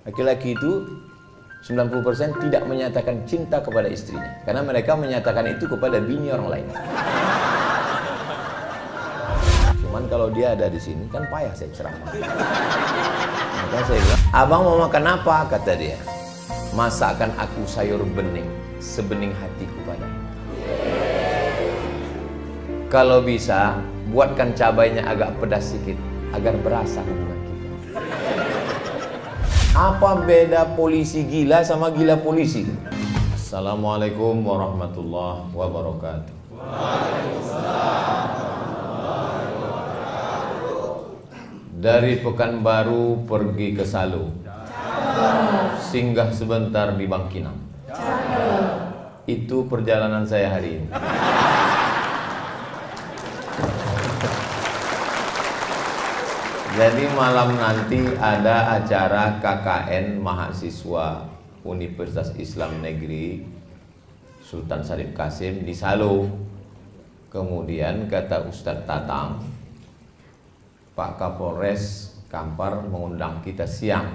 Laki-laki itu 90% tidak menyatakan cinta kepada istrinya, karena mereka menyatakan itu kepada bini orang lain. Cuman kalau dia ada di sini kan payah saya ceramah. Maka saya bilang, abang mau makan apa? Kata dia. Masakan aku sayur bening, sebening hatiku padamu. Kalau bisa, buatkan cabainya agak pedas sedikit, agar berasa hubungan kita. Apa beda polisi gila sama gila polisi? Assalamualaikum warahmatullahi wabarakatuh. Dari Pekanbaru pergi ke Salo, singgah sebentar di Bangkinang. Itu perjalanan saya hari ini. Jadi malam nanti ada acara KKN mahasiswa Universitas Islam Negeri Sultan Syarif Kasim di Salo. Kemudian kata Ustadz Tatang, Pak Kapolres Kampar mengundang kita siang.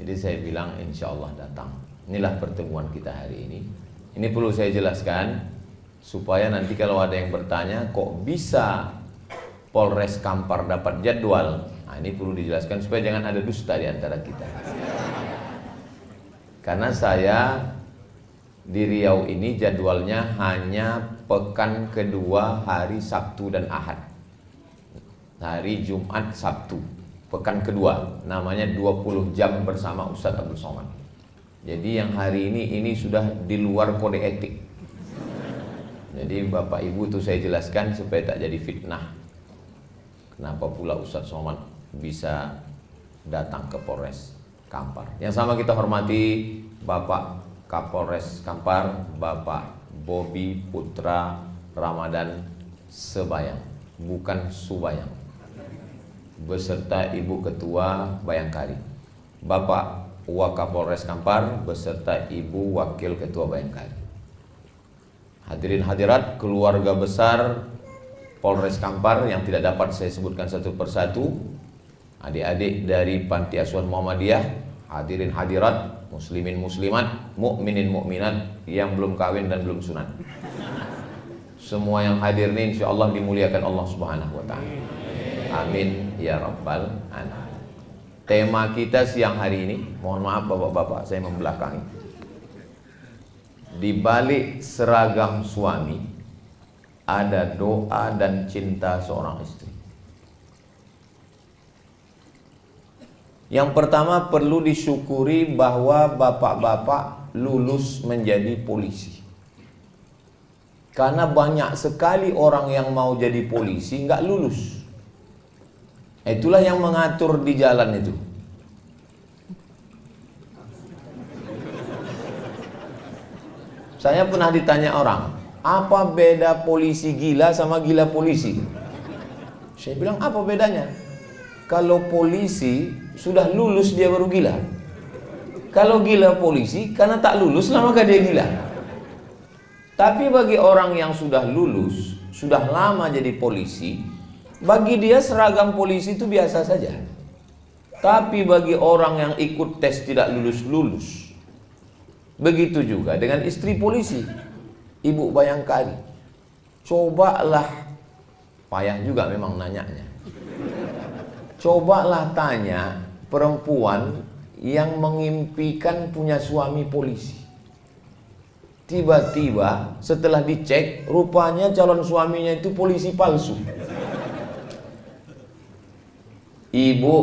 Jadi saya bilang insya Allah datang. Inilah pertemuan kita hari ini. Ini perlu saya jelaskan supaya nanti kalau ada yang bertanya kok bisa Polres Kampar dapat jadwal. Nah, ini perlu dijelaskan supaya jangan ada dusta di antara kita. Karena saya di Riau ini jadwalnya hanya pekan kedua hari Sabtu dan Ahad. Hari Jumat Sabtu, pekan kedua, namanya 20 jam bersama Ustadz Abdul Somad. Jadi yang hari ini sudah di luar kode etik. Jadi Bapak Ibu itu saya jelaskan supaya tak jadi fitnah. Kenapa pula Ustadz Somad bisa datang ke Polres Kampar. Yang sama kita hormati Bapak Kapolres Kampar, Bapak Bobi Putra Ramadan Sebayang, bukan Subayang, beserta Ibu Ketua Bayangkari, Bapak Wakapolres Kampar beserta Ibu Wakil Ketua Bayangkari. Hadirin hadirat keluarga besar Polres Kampar yang tidak dapat saya sebutkan satu persatu, adik-adik dari Panti Asuhan Muhammadiyah, hadirin hadirat, muslimin muslimat, mukminin mukminat yang belum kawin dan belum sunat. Semua yang hadir ini insya Allah dimuliakan Allah Subhanahu wa ta'ala. Amin ya rabbal alamin. Tema kita siang hari ini, mohon maaf bapak-bapak saya membelakangi. Di balik seragam suami ada doa dan cinta seorang istri. Yang pertama perlu disyukuri bahwa bapak-bapak lulus menjadi polisi. Karena banyak sekali orang yang mau jadi polisi nggak lulus. Itulah yang mengatur di jalan itu. Saya pernah ditanya orang, apa beda polisi gila sama gila polisi? Saya bilang, apa bedanya? Kalau polisi sudah lulus dia baru gila. Kalau gila polisi karena tak lulus lah maka dia gila. Tapi bagi orang yang sudah lulus, sudah lama jadi polisi, bagi dia seragam polisi itu biasa saja. Tapi bagi orang yang ikut tes tidak lulus-lulus, begitu juga dengan istri polisi, Ibu Bayangkari. Cobalah, payah juga memang nanyanya. Cobalah tanya perempuan yang mengimpikan punya suami polisi. Tiba-tiba setelah dicek, rupanya calon suaminya itu polisi palsu. Ibu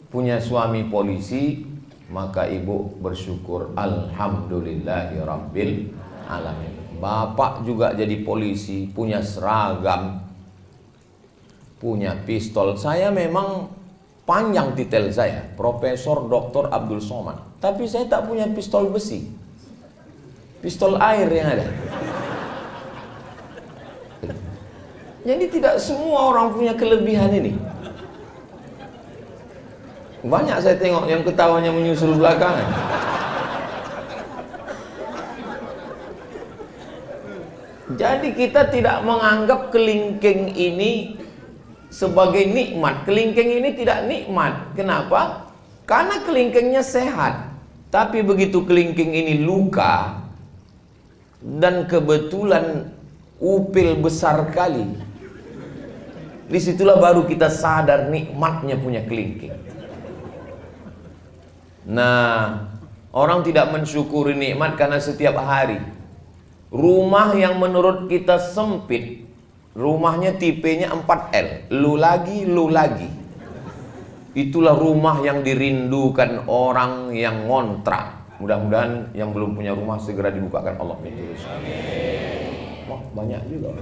punya suami polisi, maka ibu bersyukur alhamdulillahirabbil alamin. Bapak juga jadi polisi, punya seragam, punya pistol. Saya memang panjang titel saya, Profesor Dr. Abdul Somad, tapi saya tak punya pistol besi, pistol air yang ada. Jadi tidak semua orang punya kelebihan ini. Banyak saya tengok yang ketawanya menyusul belakangan. Jadi kita tidak menganggap kelingking ini sebagai nikmat. Kelingking ini tidak nikmat. Kenapa? Karena kelingkingnya sehat. Tapi begitu kelingking ini luka, dan kebetulan upil besar kali, disitulah baru kita sadar nikmatnya punya kelingking. Nah, orang tidak mensyukuri nikmat karena setiap hari rumah yang menurut kita sempit, rumahnya tipenya 4L, lu lagi, itulah rumah yang dirindukan orang yang ngontrak. Mudah-mudahan yang belum punya rumah segera dibukakan Allah pintu rezeki. Wah, banyak juga.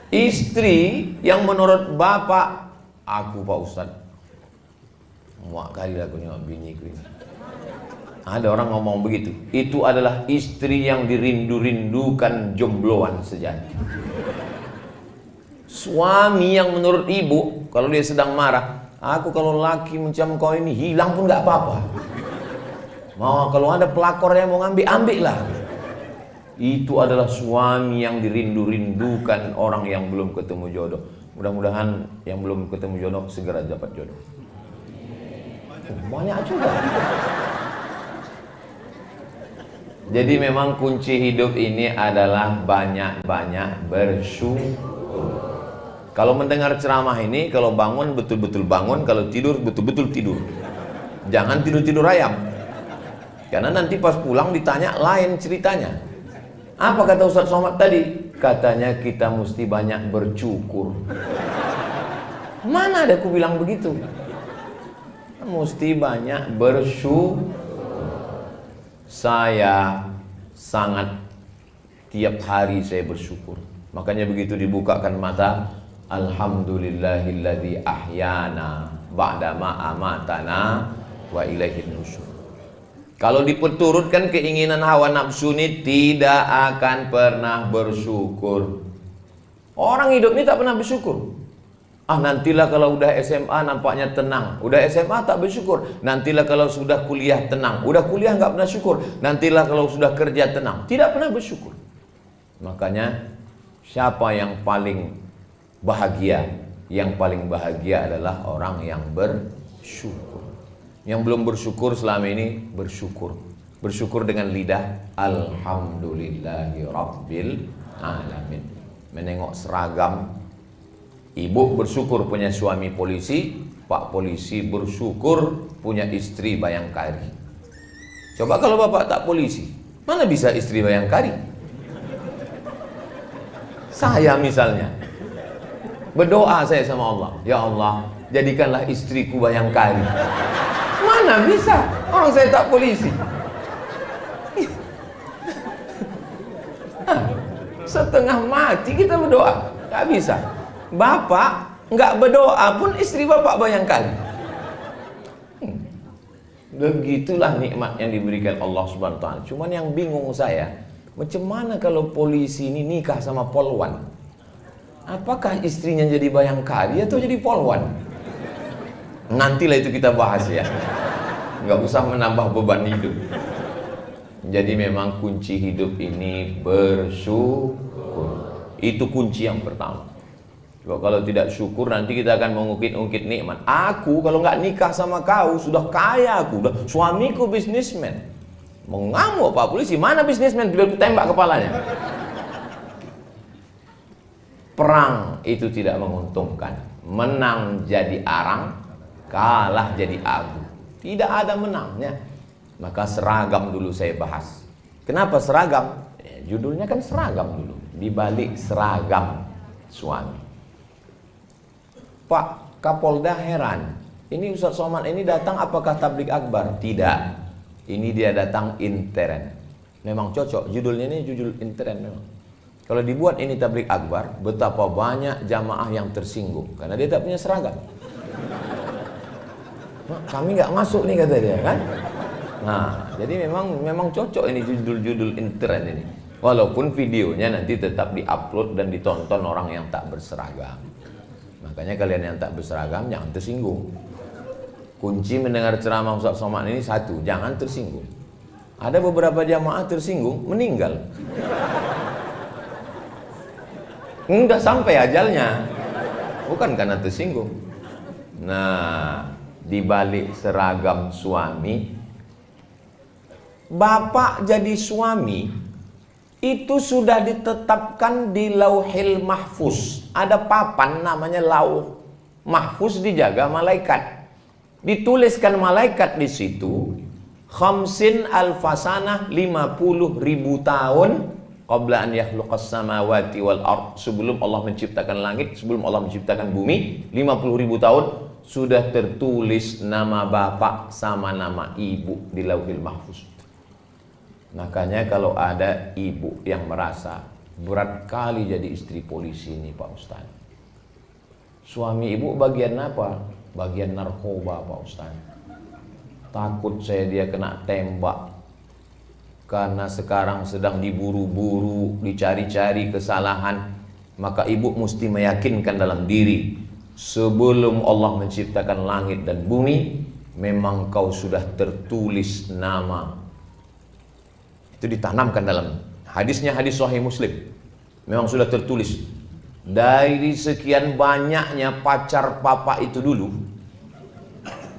Istri yang menurut bapak, aku Pak Ustadz, muak kali lah aku nengok biniku ini. Ada orang ngomong begitu. Itu adalah istri yang dirindu-rindukan jombloan sejati. Suami yang menurut ibu, kalau dia sedang marah, aku kalau laki macam kau ini hilang pun gak apa-apa. Mau kalau ada pelakor yang mau ambil lah. Itu adalah suami yang dirindu-rindukan orang yang belum ketemu jodoh. Mudah-mudahan yang belum ketemu jodoh segera dapat jodoh. Banyak juga. Jadi memang kunci hidup ini adalah banyak-banyak bersyukur. Kalau mendengar ceramah ini, kalau bangun betul-betul bangun, kalau tidur betul-betul tidur. Jangan tidur-tidur ayam. Karena nanti pas pulang ditanya lain ceritanya. Apa kata Ustaz Somad tadi? Katanya kita mesti banyak bersyukur. Mana ada aku bilang begitu? Mesti banyak bersyukur. Saya sangat tiap hari saya bersyukur. Makanya begitu dibukakan mata, alhamdulillahilladzi ahyana ba'da ma amatana wa ilaihin nusyur. Kalau diperturutkan keinginan hawa nafsu ini tidak akan pernah bersyukur. Orang hidup ini tak pernah bersyukur. Nantilah kalau udah SMA nampaknya tenang. Udah SMA tak bersyukur. Nantilah kalau sudah kuliah tenang. Udah kuliah nggak pernah syukur. Nantilah kalau sudah kerja tenang. Tidak pernah bersyukur. Makanya siapa yang paling bahagia? Yang paling bahagia adalah orang yang bersyukur. Yang belum bersyukur selama ini bersyukur. Bersyukur dengan lidah. Alhamdulillahirabbil alamin. Menengok seragam. Ibu bersyukur punya suami polisi, Pak polisi bersyukur punya istri bayangkari. Coba kalau bapak tak polisi, mana bisa istri bayangkari? Saya misalnya berdoa saya sama Allah, ya Allah jadikanlah istriku bayangkari. Mana bisa, orang saya tak polisi. Setengah mati kita berdoa, gak bisa. Bapak nggak berdoa pun istri bapak bayangkan. Begitulah nikmat yang diberikan Allah Subhanahu wa taala. Cuman yang bingung saya, macam mana kalau polisi ini nikah sama polwan? Apakah istrinya jadi bayangkari atau jadi polwan? Nantilah itu kita bahas ya. Nggak usah menambah beban hidup. Jadi memang kunci hidup ini bersyukur. Itu kunci yang pertama. Kalau tidak syukur nanti kita akan mengungkit-ungkit nikmat. Aku kalau nggak nikah sama kau sudah kaya aku, udah suamiku bisnismen. Mengamuk Pak polisi, mana bisnismen? Bila tembak kepalanya. Perang itu tidak menguntungkan. Menang jadi arang, kalah jadi agu. Tidak ada menangnya. Maka seragam dulu saya bahas. Kenapa seragam? Judulnya kan seragam dulu. Di balik seragam suami. Pak Kapolda heran, ini Ustaz Somad ini datang apakah tablik akbar? Tidak, ini dia datang intern. Memang cocok, judulnya ini judul intern memang. Kalau dibuat ini tablik akbar, betapa banyak jamaah yang tersinggung karena dia tak punya seragam. Nah, kami nggak masuk nih kata dia kan. Nah, jadi memang cocok ini judul-judul intern ini. Walaupun videonya nanti tetap diupload dan ditonton orang yang tak berseragam. Makanya kalian yang tak berseragam jangan tersinggung. Kunci mendengar ceramah Ustaz Somad ini satu, jangan tersinggung. Ada beberapa jamaah tersinggung, meninggal. Udah sampai ajalnya. Bukan karena tersinggung. Nah, di balik seragam suami, bapak jadi suami itu sudah ditetapkan di Lauhil Mahfuz. Ada papan namanya Lauh Mahfuz, dijaga malaikat. Dituliskan malaikat di situ, khamsin alfasanah, 50.000 tahun qabla an yakhluqas samawati wal ard, sebelum Allah menciptakan langit, sebelum Allah menciptakan bumi, 50.000 tahun sudah tertulis nama bapak sama nama ibu di Lauhil Mahfuz. Makanya kalau ada ibu yang merasa berat kali jadi istri polisi ini Pak Ustaz, suami ibu bagian apa? Bagian narkoba Pak Ustaz. Takut saya dia kena tembak, karena sekarang sedang diburu-buru, dicari-cari kesalahan. Maka ibu mesti meyakinkan dalam diri, sebelum Allah menciptakan langit dan bumi, memang kau sudah tertulis nama. Itu ditanamkan dalam hadisnya, hadis Sahih Muslim. Memang sudah tertulis. Dari sekian banyaknya pacar papa itu dulu,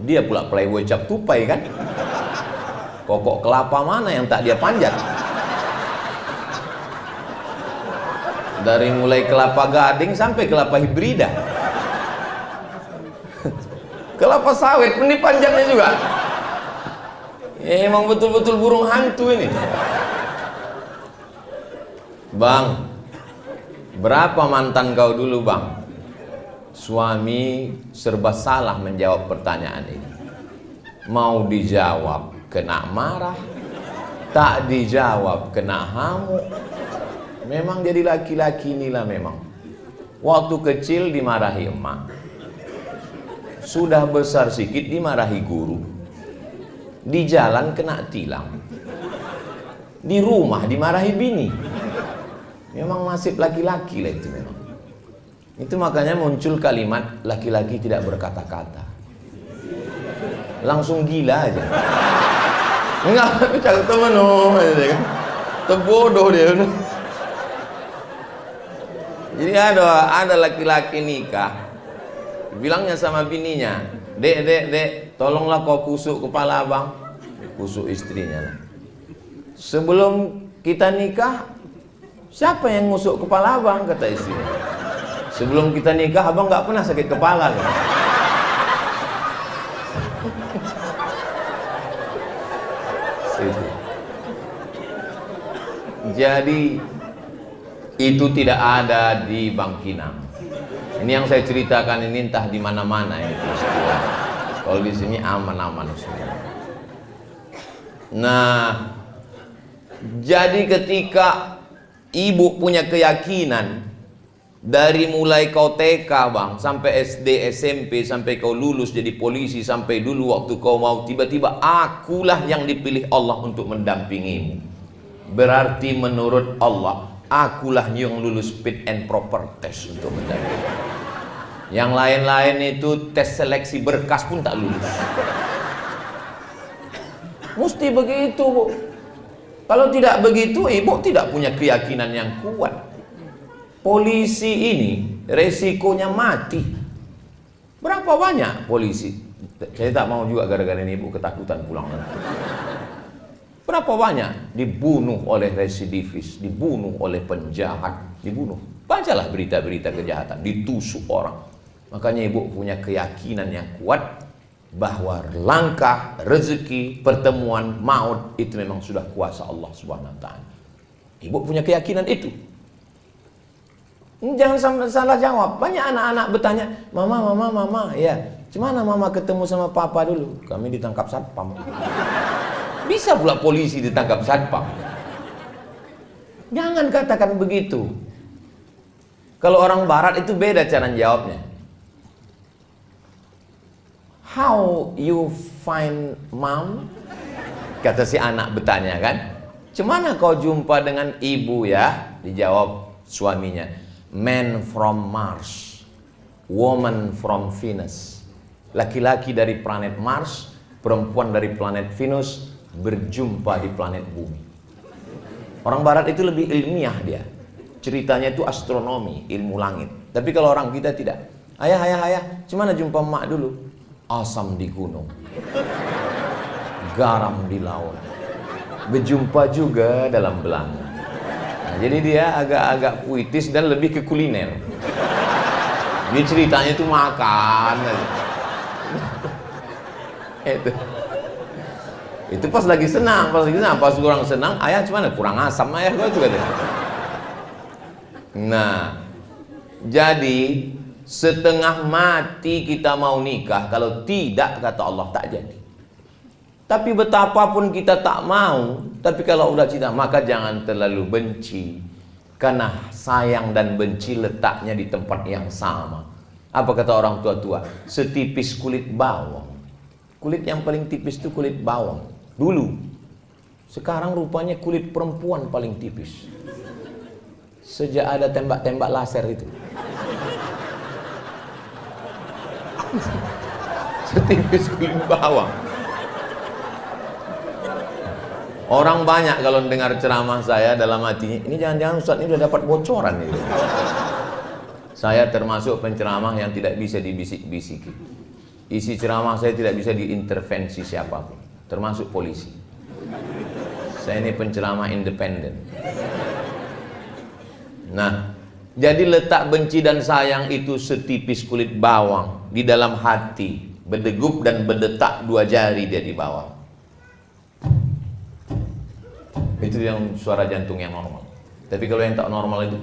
dia pula playboy cap tupai kan. Pokok kelapa mana yang tak dia panjat? Dari mulai kelapa gading sampai kelapa hibrida. Kelapa sawit pun dipanjatnya juga. Emang betul-betul burung hantu ini. Bang, berapa mantan kau dulu bang? Suami serba salah menjawab pertanyaan ini. Mau dijawab kena marah, tak dijawab kena hamuk. Memang jadi laki-laki inilah memang. Waktu kecil dimarahi emak, sudah besar sikit dimarahi guru, di jalan kena tilang, di rumah dimarahi bini. Memang nasib laki-laki lah itu memang. Itu makanya muncul kalimat laki-laki tidak berkata-kata. Langsung gila aja. Enggak, cakap teman kan. Terbodoh dia. Jadi ada laki-laki nikah, bilangnya sama bininya, dek, tolonglah kau kusuk kepala abang. Kusuk istrinya lah. Sebelum kita nikah, siapa yang ngusuk kepala abang? Kata istrinya. Sebelum kita nikah, abang nggak pernah sakit kepala kan? Jadi itu tidak ada di Bangkinang. Ini yang saya ceritakan ini entah di mana-mana ini. Kalau di sini aman-aman semua. Nah, jadi ketika ibu punya keyakinan dari mulai kau TK bang, sampai SD, SMP, sampai kau lulus jadi polisi, sampai dulu waktu kau mau tiba-tiba akulah yang dipilih Allah untuk mendampingimu. Berarti menurut Allah akulah yang lulus fit and proper test untuk mendampingi. Yang lain-lain itu tes seleksi berkas pun tak lulus. Mesti begitu bu. Kalau tidak begitu ibu tidak punya keyakinan yang kuat. Polisi ini resikonya mati. Berapa banyak polisi? Saya tak mau juga gara-gara ini ibu ketakutan pulang nanti. Berapa banyak dibunuh oleh residivis, dibunuh oleh penjahat, dibunuh. Bacalah berita-berita kejahatan, ditusuk orang. Makanya ibu punya keyakinan yang kuat bahwa langkah, rezeki, pertemuan, maut itu memang sudah kuasa Allah Subhanahu wa taala. Ibu punya keyakinan itu. Jangan salah jawab. Banyak anak-anak bertanya, mama, ya, gimana mama ketemu sama papa dulu? Kami ditangkap satpam. Bisa pula polisi ditangkap satpam. Jangan katakan begitu. Kalau orang barat itu beda cara jawabnya. How you find mom? Kata si anak bertanya kan. Cemana kau jumpa dengan ibu ya? Dijawab suaminya. Man from Mars, woman from Venus. Laki-laki dari planet Mars, perempuan dari planet Venus berjumpa di planet bumi. Orang barat itu lebih ilmiah dia. Ceritanya itu astronomi, ilmu langit. Tapi kalau orang kita tidak. Ayah, cemana jumpa emak dulu? Asam di gunung, garam di laut, berjumpa juga dalam belanga. Nah, jadi dia agak-agak puitis dan lebih ke kuliner. Dia ceritanya tuh makan. Itu pas lagi senang, pas kurang senang, ayah cemana? Kurang asam ayah gua juga deh. Nah, jadi setengah mati kita mau nikah, kalau tidak kata Allah tak jadi. Tapi betapapun kita tak mau, tapi kalau udah cinta maka jangan terlalu benci, karena sayang dan benci letaknya di tempat yang sama. Apa kata orang tua-tua? Setipis kulit bawang. Kulit yang paling tipis itu kulit bawang dulu. Sekarang rupanya kulit perempuan paling tipis. Sejak ada tembak-tembak laser itu. Setipis kulit bawang. Orang banyak kalau dengar ceramah saya dalam hatinya, ini jangan-jangan Ustaz ini udah dapat bocoran ini. Saya termasuk penceramah yang tidak bisa dibisik-bisiki. Isi ceramah saya tidak bisa diintervensi siapapun, termasuk polisi. Saya ini penceramah independen. Nah, jadi letak benci dan sayang itu setipis kulit bawang di dalam hati, berdegup dan berdetak 2 jari dia di bawah. Itu yang suara jantung yang normal. Tapi kalau yang tak normal itu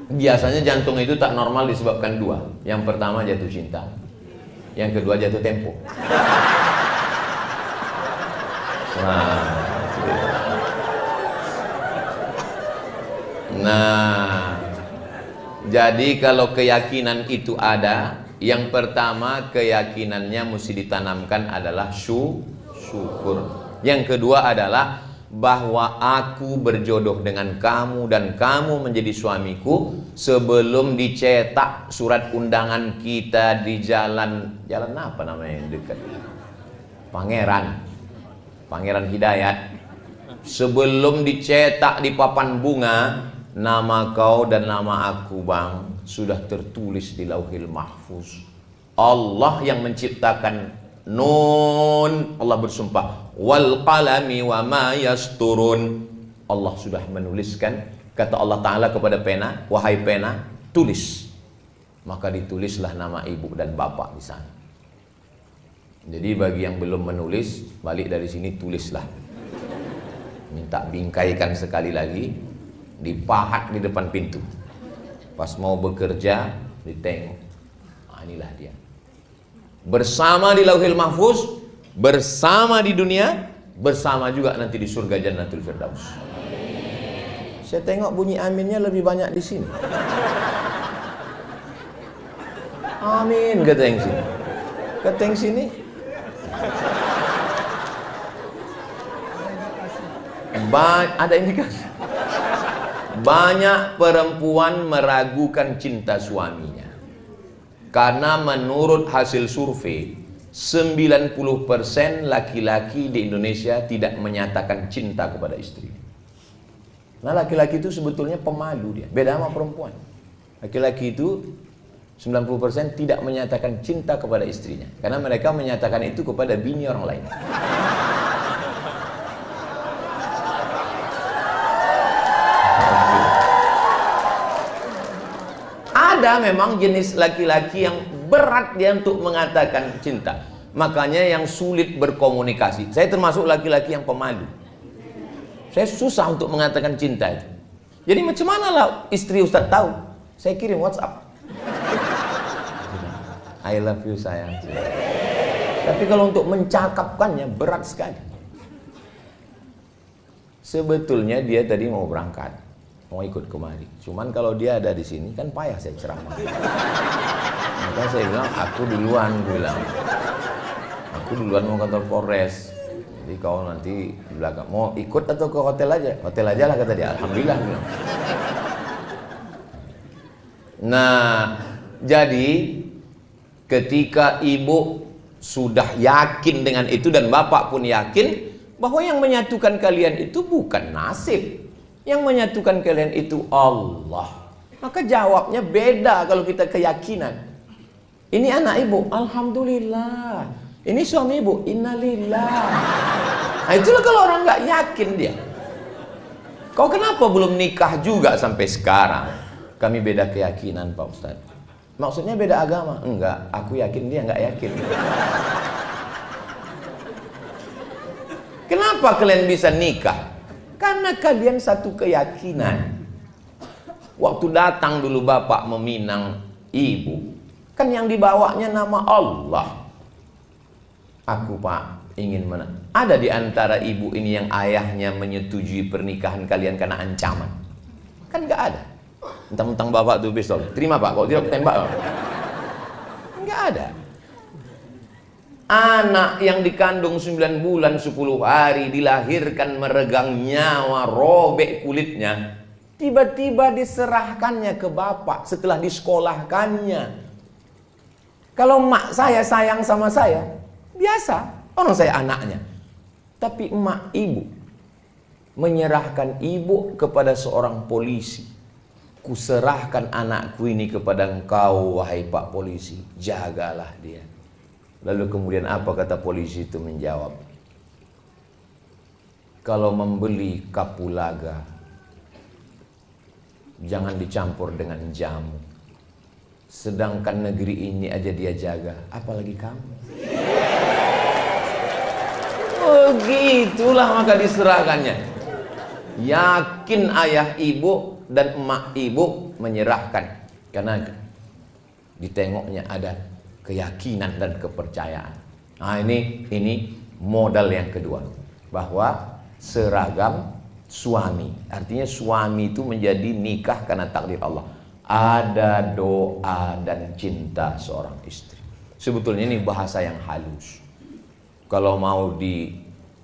biasanya jantung itu tak normal disebabkan 2. Yang pertama jatuh cinta, yang kedua jatuh tempo. Nah, jadi kalau keyakinan itu ada, yang pertama keyakinannya mesti ditanamkan adalah syukur. Yang kedua adalah bahwa aku berjodoh dengan kamu dan kamu menjadi suamiku sebelum dicetak surat undangan kita di jalan apa namanya yang dekat Pangeran Hidayat. Sebelum dicetak di papan bunga, nama kau dan nama aku bang sudah tertulis di Lauhil Mahfuz. Allah yang menciptakan Nun, Allah bersumpah, wal qalami wa ma yasturun. Allah sudah menuliskan, kata Allah Ta'ala kepada pena, wahai pena, tulis. Maka ditulislah nama ibu dan bapak di sana. Jadi bagi yang belum menulis, balik dari sini tulislah. Minta bingkaikan sekali lagi, dipahat di depan pintu. Pas mau bekerja, ditengok. Ah, inilah dia. Bersama di Lauhil Mahfuz, bersama di dunia, bersama juga nanti di surga Jannatul Firdaus. Saya tengok bunyi aminnya lebih banyak di sini. Amin kata yang sini. Kata yang sini. Ada indikasi. Banyak perempuan meragukan cinta suaminya. Karena menurut hasil survei 90% laki-laki di Indonesia tidak menyatakan cinta kepada istri. Nah, laki-laki itu sebetulnya pemalu dia, beda sama perempuan. Laki-laki itu 90% tidak menyatakan cinta kepada istrinya, karena mereka menyatakan itu kepada bini orang lain. Ada memang jenis laki-laki yang berat dia untuk mengatakan cinta. Makanya yang sulit berkomunikasi. Saya termasuk laki-laki yang pemalu. Saya susah untuk mengatakan cinta itu. Jadi macam mana lah istri Ustaz tahu? Saya kirim WhatsApp. I love you sayang. Tapi kalau untuk mencakapkannya berat sekali. Sebetulnya dia tadi mau berangkat, mau ikut kemari. Cuman kalau dia ada di sini kan payah saya ceramah. Maka saya bilang, aku duluan mau kantor Polres. Jadi kau nanti di belakang mau ikut atau ke hotel aja? Hotel aja lah kata dia. Alhamdulillah. Nah, jadi ketika ibu sudah yakin dengan itu dan bapak pun yakin bahwa yang menyatukan kalian itu bukan nasib. Yang menyatukan kalian itu Allah. Maka jawabnya beda kalau kita keyakinan. Ini anak ibu, alhamdulillah. Ini suami ibu, innalillah. Nah, itulah kalau orang nggak yakin dia. Kau kenapa belum nikah juga sampai sekarang? Kami beda keyakinan, Pak Ustadz. Maksudnya beda agama? Enggak, aku yakin, dia nggak yakin. Kenapa kalian bisa nikah? Karena kalian satu keyakinan. Waktu datang dulu bapak meminang ibu, kan yang dibawanya nama Allah. Aku Pak ingin ada di antara ibu ini yang ayahnya menyetujui pernikahan kalian karena ancaman? Kan nggak ada. Mentang-mentang bapak tuh pistol, terima Pak, kalau tidak tembak. Nggak ada. Anak yang dikandung 9 bulan 10 hari, dilahirkan meregang nyawa, robek kulitnya, tiba-tiba diserahkannya ke bapak setelah disekolahkannya. Kalau emak saya sayang sama saya, biasa, orang saya anaknya. Tapi emak ibu menyerahkan ibu kepada seorang polisi. Kuserahkan anakku ini kepada engkau, wahai Pak Polisi, jagalah dia. Lalu kemudian apa kata polisi itu menjawab? Kalau membeli kapulaga, jangan dicampur dengan jamu. Sedangkan negeri ini aja dia jaga, apalagi kamu. Oh gitulah maka diserahkannya. Yakin ayah ibu dan emak ibu menyerahkan. Karena ditengoknya ada keyakinan dan kepercayaan. Nah ini modal yang kedua. Bahwa seragam suami. Artinya suami itu menjadi nikah karena takdir Allah. Ada doa dan cinta seorang istri. Sebetulnya ini bahasa yang halus. Kalau mau di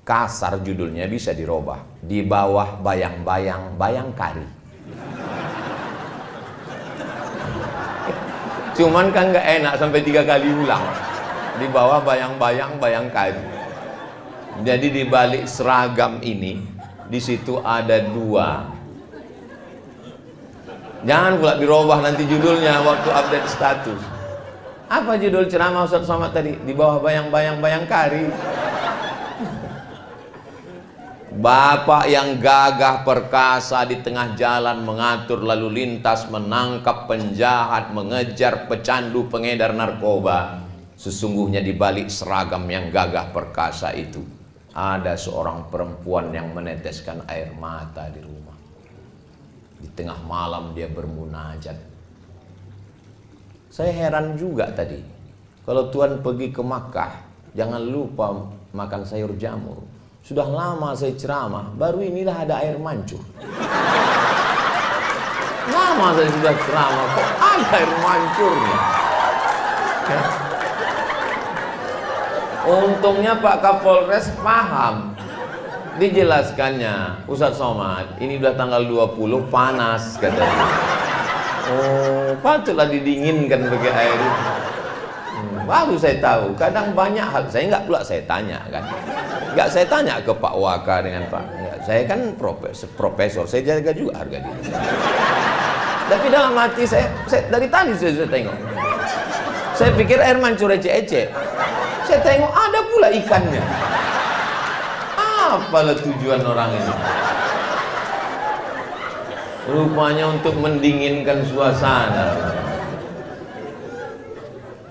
kasar judulnya bisa dirubah. Di bawah bayang-bayang bayangkari. Cuman kan nggak enak sampai 3 kali ulang. Di bawah bayang-bayang bayangkari. Jadi di balik seragam ini, di situ ada 2. Jangan pula dirubah nanti judulnya waktu update status. Apa judul ceramah Ustaz Somad tadi? Di bawah bayang-bayang bayangkari. Bapak yang gagah perkasa di tengah jalan mengatur lalu lintas, menangkap penjahat, mengejar pecandu pengedar narkoba. Sesungguhnya di balik seragam yang gagah perkasa itu ada seorang perempuan yang meneteskan air mata di rumah. Di tengah malam dia bermunajat. Saya heran juga tadi. Kalau Tuhan pergi ke Makkah, jangan lupa makan sayur jamur. Sudah lama saya ceramah, baru inilah ada air mancur. Lama saya sudah ceramah, kok ada air mancurnya? Ya. Untungnya Pak Kapolres paham. Dijelaskannya, Ustaz Somad, ini udah tanggal 20 panas katanya. Oh, patutlah didinginkan pakai air itu. Baru saya tahu, kadang banyak hal saya nggak pula saya tanya kan, nggak saya tanya ke Pak Waka dengan Pak. Ya, saya kan profesor, saya jaga juga harga diri. Tapi dalam hati saya dari tadi saya tengok, saya pikir air mancur ece-ece, saya tengok ada pula ikannya. Apalah tujuan orang ini? Rupanya untuk mendinginkan suasana.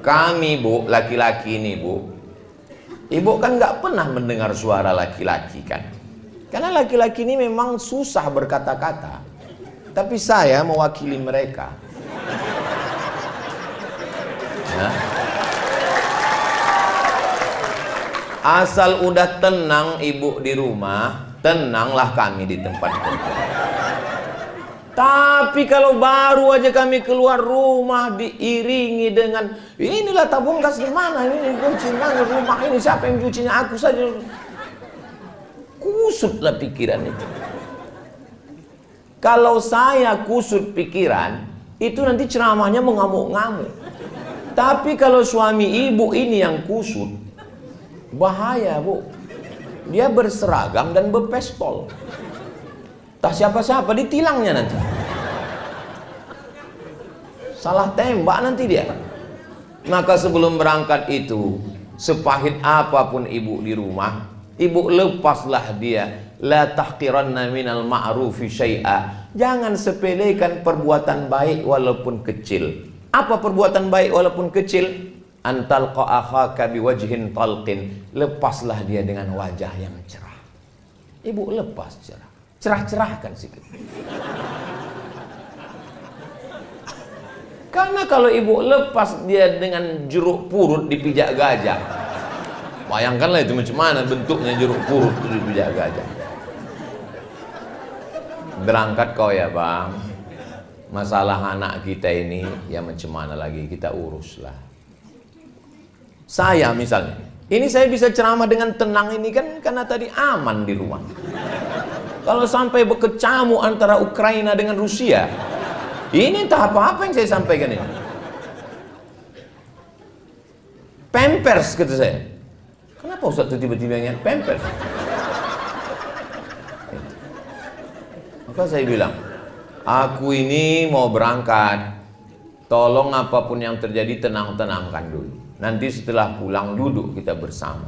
Kami Bu, laki-laki ini Bu, ibu kan nggak pernah mendengar suara laki-laki kan? Karena laki-laki ini memang susah berkata-kata. Tapi saya mewakili mereka. Ya. Asal udah tenang ibu di rumah, tenanglah kami di tempat kerja. Tapi kalau baru aja kami keluar rumah diiringi dengan inilah tabung gas di mana, ini kunci mana rumah ini, siapa yang cucinya, aku saja. Kusutlah pikiran itu. Kalau saya kusut pikiran, itu nanti ceramahnya mengamuk-ngamuk. Tapi kalau suami ibu ini yang kusut, bahaya Bu. Dia berseragam dan berpistol. Tak siapa-siapa ditilangnya nanti. Salah tembak nanti dia. Maka sebelum berangkat itu, sepahit apapun ibu di rumah, ibu lepaslah dia. La tahqiranna minal ma'rufi syai'a. Jangan sepelekan perbuatan baik walaupun kecil. Apa perbuatan baik walaupun kecil? Antalqa akhaka biwajhin talqin. Lepaslah dia dengan wajah yang cerah. Ibu lepas cerah. Cerah-cerahkan sikit. Karena kalau ibu lepas dia dengan jeruk purut dipijak gajah, bayangkanlah itu macam mana bentuknya jeruk purut dipijak gajah. Berangkat kau ya bang. Masalah anak kita ini ya macam mana lagi, kita uruslah. Saya misalnya, ini saya bisa ceramah dengan tenang ini kan karena tadi aman di rumah. Kalau sampai berkecamuk antara Ukraina dengan Rusia, ini entah apa-apa yang saya sampaikan ini. Pampers kata saya. Kenapa Ustaz itu tiba-tiba ingat pampers? Maka saya bilang, aku ini mau berangkat. Tolong apapun yang terjadi tenang-tenangkan dulu. Nanti setelah pulang duduk kita bersama.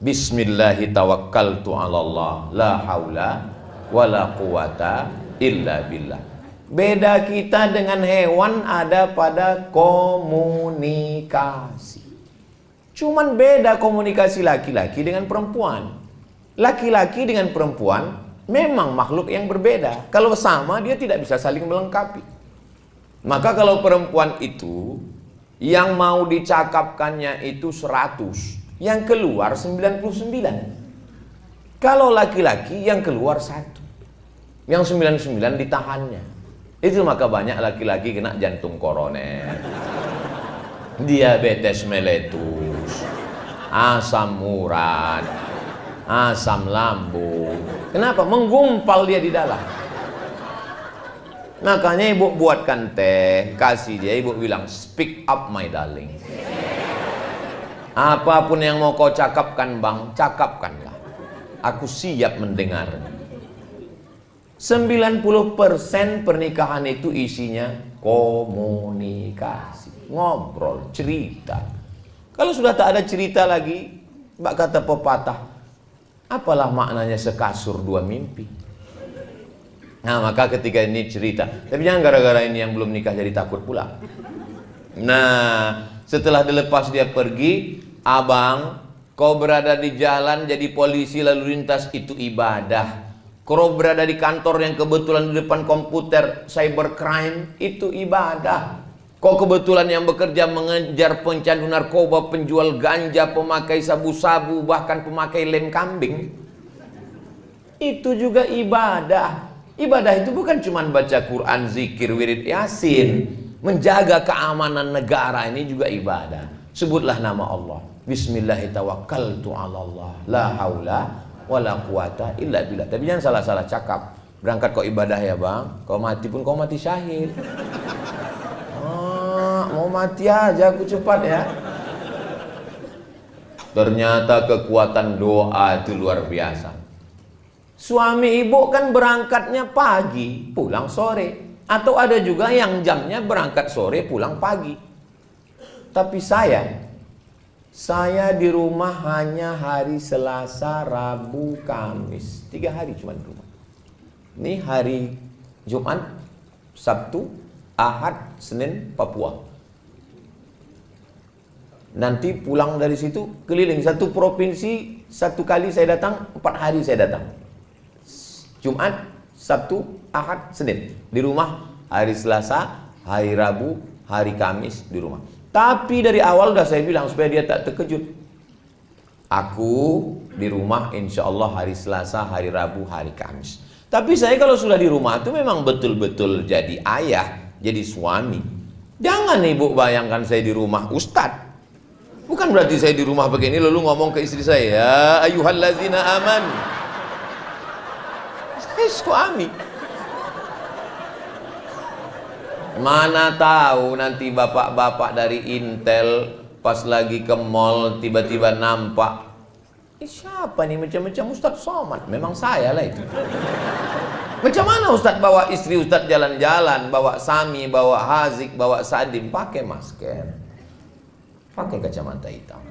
Bismillahi tawakkaltu 'ala Allah, la haula wala quwata illa billah. Beda kita dengan hewan ada pada komunikasi. Cuman beda komunikasi laki-laki dengan perempuan. Laki-laki dengan perempuan memang makhluk yang berbeda. Kalau sama dia tidak bisa saling melengkapi. Maka kalau perempuan itu yang mau dicakapkannya itu 100, yang keluar 99. Kalau laki-laki yang keluar 1, yang 99 ditahannya. Itu maka banyak laki-laki kena jantung koroner, diabetes meletus, asam urat, asam lambung. Kenapa? Menggumpal dia di dalam. Makanya ibu buatkan teh, kasih dia, ibu bilang, speak up my darling. Apapun yang mau kau cakapkan bang, cakapkanlah. Aku siap mendengar. 90% pernikahan itu isinya komunikasi, ngobrol, cerita. Kalau sudah tak ada cerita lagi, mbak kata pepatah, apalah maknanya sekasur dua mimpi. Nah maka ketika ini cerita, tapi jangan gara-gara ini yang belum nikah jadi takut pula. Nah setelah dilepas dia pergi, abang, kau berada di jalan jadi polisi lalu lintas itu ibadah. Kau berada di kantor yang kebetulan di depan komputer cybercrime itu ibadah. Kau kebetulan yang bekerja mengejar pencandu narkoba, penjual ganja, pemakai sabu-sabu, bahkan pemakai lem kambing, itu juga ibadah. Ibadah itu bukan cuma baca Quran, zikir, wirid, yasin. Menjaga keamanan negara ini juga ibadah. Sebutlah nama Allah. Bismillahirrahmanirrahim. La haula wala quwata illa billah. Tapi jangan salah-salah cakap. Berangkat kau ibadah ya bang, kau mati pun kau mati syahid. Mau mati aja aku cepat ya. Ternyata kekuatan doa itu luar biasa. Suami ibu kan berangkatnya pagi, pulang sore. Atau ada juga yang jamnya berangkat sore, pulang pagi. Tapi saya di rumah hanya hari Selasa, Rabu, Kamis. 3 hari cuma di rumah. Ini hari Jumat, Sabtu, Ahad, Senin, Papua. Nanti pulang dari situ keliling satu provinsi, 1 kali saya datang, 4 hari saya datang. Jumat, Sabtu, Ahad, Senin. Di rumah hari Selasa, hari Rabu, hari Kamis di rumah. Tapi dari awal udah saya bilang supaya dia tak terkejut. Aku di rumah insya Allah hari Selasa, hari Rabu, hari Kamis. Tapi saya kalau sudah di rumah itu memang betul-betul jadi ayah, jadi suami. Jangan ibu bayangkan saya di rumah ustadz. Bukan berarti saya di rumah begini lalu ngomong ke istri saya, ya ayyuhallazina amanu. Saya suami. Mana tahu nanti bapak-bapak dari Intel pas lagi ke mall tiba-tiba nampak, siapa nih macam-macam Ustadz Somad? Memang saya lah itu. Macam mana Ustadz bawa istri Ustadz jalan-jalan, bawa Sami, bawa Hazik, bawa Sadim, pakai masker, pakai kacamata hitam,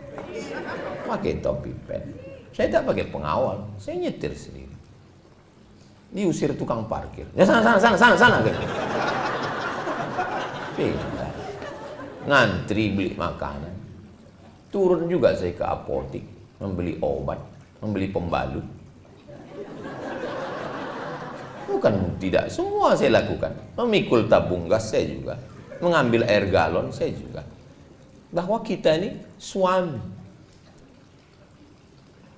pakai topi pen. Saya tak pakai pengawal, saya nyetir sendiri. Diusir tukang parkir. Ya sana. Pindah. Ngantri beli makanan. Turun juga saya ke apotik, membeli obat, membeli pembalut. Bukan tidak, semua saya lakukan. Memikul tabung gas saya juga, mengambil air galon saya juga. Bahwa kita ini suami.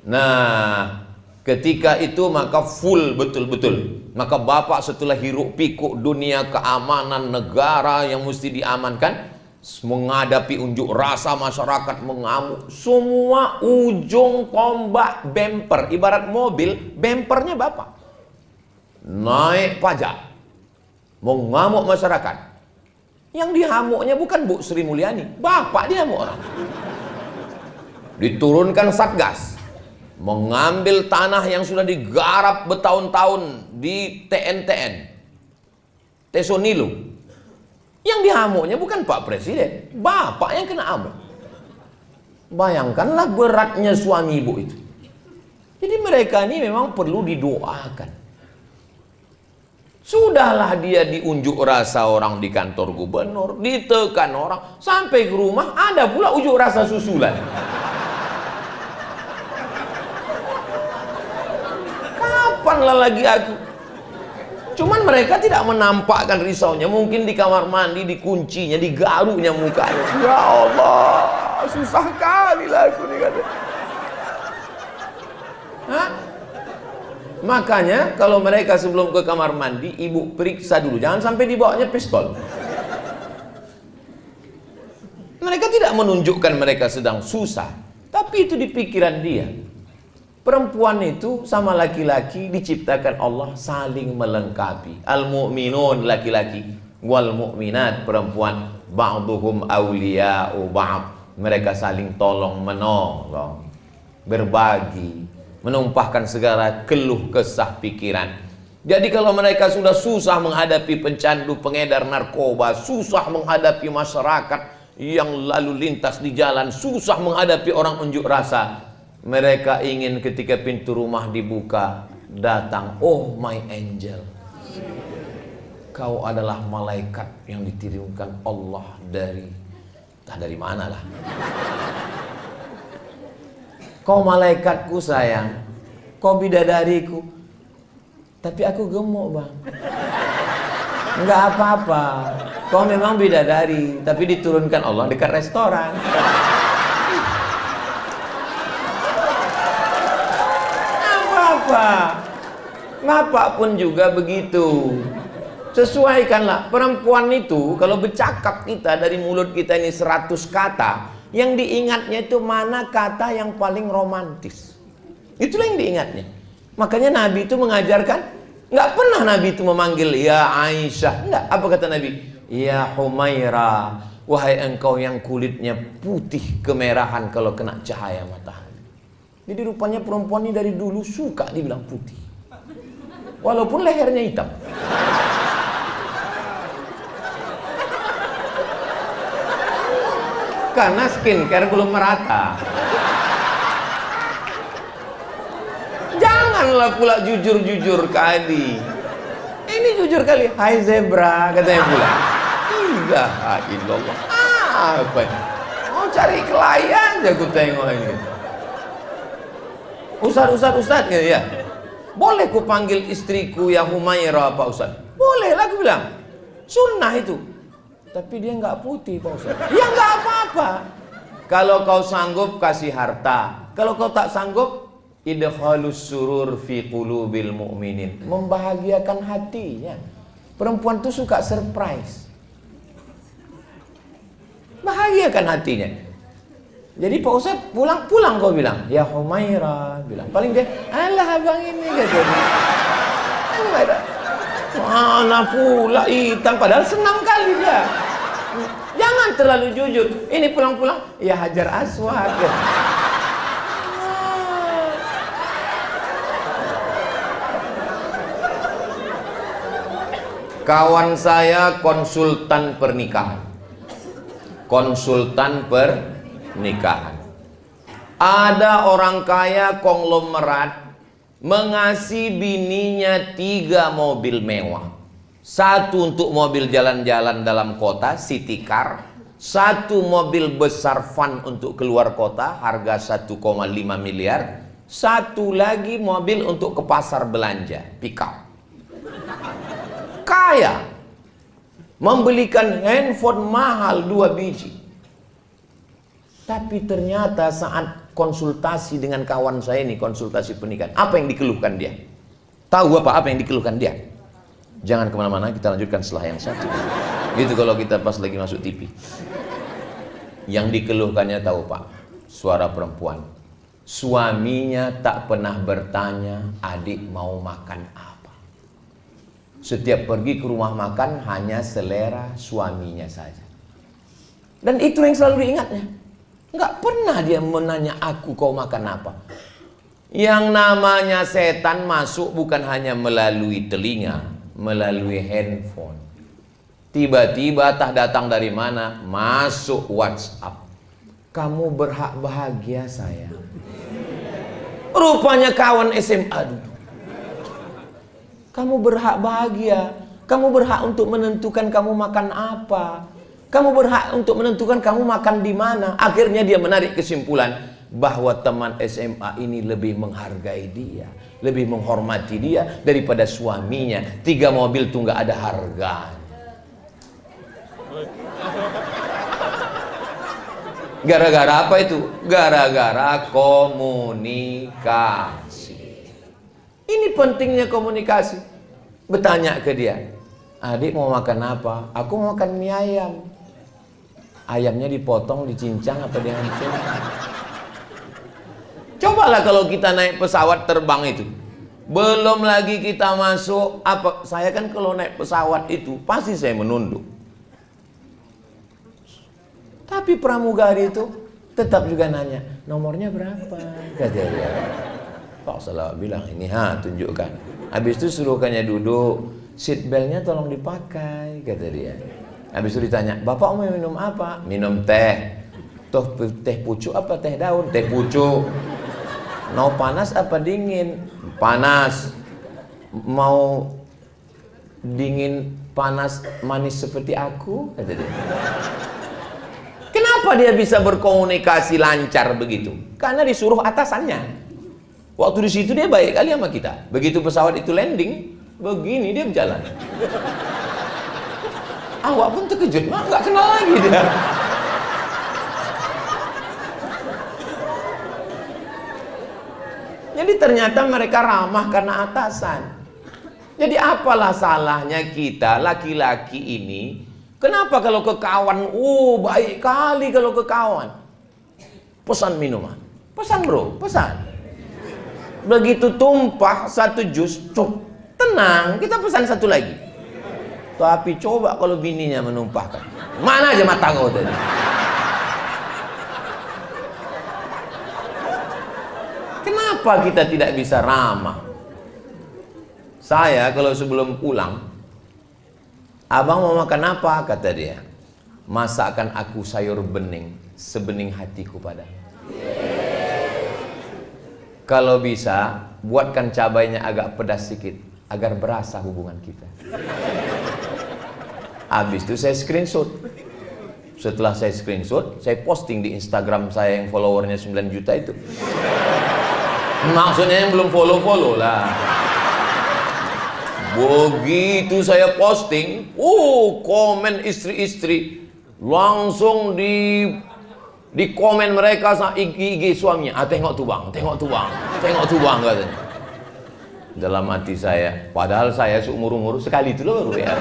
Nah, ketika itu maka full betul-betul. Maka bapak setelah hiruk pikuk dunia keamanan negara yang mesti diamankan, menghadapi unjuk rasa masyarakat mengamuk, semua ujung tombak bemper, ibarat mobil, bempernya bapak. Naik pajak, mengamuk masyarakat. Yang dihamuknya bukan Bu Sri Mulyani, bapak dihamuk orang. Diturunkan Satgas, mengambil tanah yang sudah digarap bertahun-tahun di TNTN, Tesonilo. Yang dihamuknya bukan Pak Presiden, bapak yang kena amuk. Bayangkanlah beratnya suami ibu itu. Jadi mereka ini memang perlu didoakan. Sudahlah dia diunjuk rasa orang di kantor gubernur, ditekan orang, sampai ke rumah ada pula unjuk rasa susulan. Kapanlah lagi aku? Cuman mereka tidak menampakkan risaunya. Mungkin di kamar mandi, dikuncinya, digaruknya mukanya. Ya Allah, susah kali lah aku nih kata. Hah? Makanya kalau mereka sebelum ke kamar mandi, ibu periksa dulu, jangan sampai dibawanya pistol. Mereka tidak menunjukkan mereka sedang susah, tapi itu di pikiran dia. Perempuan itu sama laki-laki diciptakan Allah saling melengkapi. Al-mu'minun laki-laki, wal mu'minat perempuan, ba'duhum awliya'u ba'd. Mereka saling tolong menolong, berbagi, menumpahkan segala keluh kesah pikiran. Jadi kalau mereka sudah susah menghadapi pencandu, pengedar narkoba, susah menghadapi masyarakat yang lalu lintas di jalan, susah menghadapi orang unjuk rasa, mereka ingin ketika pintu rumah dibuka, datang, oh my angel, kau adalah malaikat yang dikirimkan Allah dari, entah dari mana lah. Kau malaikatku sayang, kau bidadariku, tapi aku gemuk bang. Enggak apa-apa, kau memang bidadari, tapi diturunkan Allah dekat restoran. Apa-apa, bapak pun juga begitu. Sesuaikanlah. Perempuan itu kalau bercakap kita dari mulut kita ini 100 kata, yang diingatnya itu mana kata yang paling romantis. Itulah yang diingatnya. Makanya Nabi itu mengajarkan, nggak pernah Nabi itu memanggil ya Aisyah. Enggak, apa kata Nabi? Ya Humaira, wahai engkau yang kulitnya putih kemerahan kalau kena cahaya matahari. Jadi rupanya perempuan ini dari dulu suka dibilang putih, walaupun lehernya hitam. Karena skincare belum merata. Janganlah pula jujur-jujur kali. Ini jujur kali. Hai zebra, katanya pula. Ilaha illallah. Apa ini? Mau cari klien aja aku tengok ini. Ustaz gitu ya. Boleh ku panggil istriku yang Humaira Pak Ustaz? Boleh lah aku bilang. Sunnah itu. Tapi dia nggak putih Pak Ustaz. Ya nggak apa-apa. Kalau kau sanggup kasih harta. Kalau kau tak sanggup, idkhalus surur fi qulubil mu'minin. Membahagiakan hatinya. Perempuan tuh suka surprise. Bahagiakan hatinya. Jadi Pak Ustaz pulang kau bilang, ya Humaira bilang. Paling dia, alah abang ini gitu. Humaira. Mana pula hitam, padahal senang kali dia. Jangan terlalu jujur. Ini pulang-pulang, ya Hajar Aswad. Ya. Kawan saya konsultan pernikahan. Konsultan pernikahan. Ada orang kaya konglomerat mengasih bininya 3 mobil mewah. 1 untuk mobil jalan-jalan dalam kota, city car. 1 mobil besar van untuk keluar kota, harga 1,5 miliar. 1 lagi mobil untuk ke pasar belanja, pick up. Kaya. Membelikan handphone mahal 2 biji. Tapi ternyata saat konsultasi dengan kawan saya ini, konsultasi pernikahan, apa yang dikeluhkan dia? Tahu apa yang dikeluhkan dia? Jangan kemana-mana, kita lanjutkan setelah yang satu. Gitu kalau kita pas lagi masuk TV. Yang dikeluhkannya tahu Pak? Suara perempuan. Suaminya tak pernah bertanya, adik mau makan apa. Setiap pergi ke rumah makan hanya selera suaminya saja. Dan itu yang selalu diingatnya. Nggak pernah dia menanya, aku kau makan apa. Yang namanya setan masuk bukan hanya melalui telinga, melalui handphone. Tiba-tiba tak datang dari mana, masuk WhatsApp. Kamu berhak bahagia sayang. Rupanya kawan SMA dulu. Kamu berhak bahagia. Kamu berhak untuk menentukan kamu makan apa. Kamu berhak untuk menentukan kamu makan di mana. Akhirnya dia menarik kesimpulan bahwa teman SMA ini lebih menghargai dia, lebih menghormati dia daripada suaminya. 3 mobil tuh nggak ada harganya. Gara-gara apa itu? Gara-gara komunikasi. Ini pentingnya komunikasi. Bertanya ke dia, adik mau makan apa? Aku mau makan mie ayam. Ayamnya dipotong, dicincang apa dihancur? Cobalah kalau kita naik pesawat terbang itu. Belum lagi kita masuk apa? Saya kan kalau naik pesawat itu pasti saya menunduk. Tapi pramugari itu tetap juga nanya, nomornya berapa? Kata dia. Pak Salah bilang, ini tunjukkan. Habis itu suruhkannya duduk, seat beltnya tolong dipakai, kata dia. Habis itu ditanya, bapak mau minum apa? Minum teh. Toh teh pucuk apa teh daun? Teh pucuk. Mau panas apa dingin? Panas. Mau dingin, panas, manis seperti aku? Kata dia. Kenapa dia bisa berkomunikasi lancar begitu? Karena disuruh atasannya. Waktu di situ dia baik kali sama kita. Begitu pesawat itu landing, begini dia berjalan. Awak pun terkejut, nggak kenal lagi dia. Jadi ternyata mereka ramah karena atasan. Jadi apalah salahnya kita laki-laki ini? Kenapa kalau ke kawan, baik kali kalau ke kawan. Pesan minuman. Pesan bro, pesan. Begitu tumpah 1 jus, tenang, kita pesan 1 lagi. Tapi coba kalau bininya menumpahkan. Mana aja mata kau tadi? Kenapa kita tidak bisa ramah? Saya kalau sebelum pulang, abang mau makan apa? Kata dia. Masakan aku sayur bening, sebening hatiku padamu. Kalau bisa, buatkan cabainya agak pedas sedikit, agar berasa hubungan kita. Habis itu saya screenshot. Setelah saya screenshot, saya posting di Instagram saya yang followernya 9 juta itu. Maksudnya yang belum follow-follow lah. Begitu saya posting, komen istri-istri langsung di komen mereka sama IG suaminya. Tengok tuh bang, tengok tuh bang, tengok tuh bang katanya. Dalam hati saya, padahal saya seumur-umur sekali itu loh baru ya.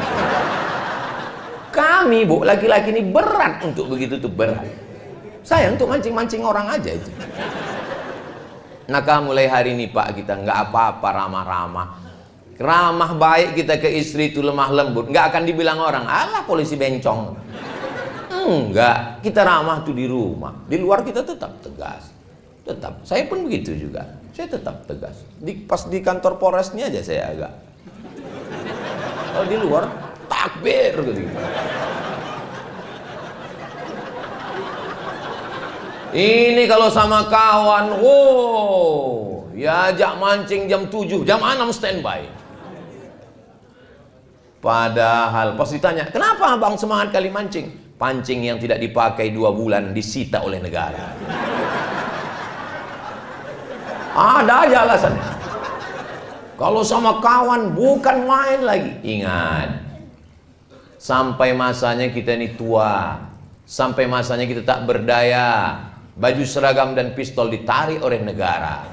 Kami bu, laki-laki ini berat untuk begitu tuh, berat. Saya untuk mancing-mancing orang aja itu. Maka mulai hari ini pak, kita nggak apa-apa ramah-ramah. Ramah baik kita ke istri itu lemah lembut, nggak akan dibilang orang, alah polisi bencong. Enggak, kita ramah tuh di rumah. Di luar kita tetap tegas. Tetap, saya pun begitu juga. Saya tetap tegas. Pas di kantor Polres ini aja saya agak. Kalau di luar takbir gitu. Ini kalau sama kawan, wow, ya ajak mancing jam 7, jam 6 standby. Padahal pas ditanya, kenapa abang semangat kali mancing? Pancing yang tidak dipakai 2 bulan disita oleh negara. Ada aja alasannya. Kalau sama kawan bukan main lagi. Ingat, sampai masanya kita ini tua, sampai masanya kita tak berdaya, baju seragam dan pistol ditarik oleh negara,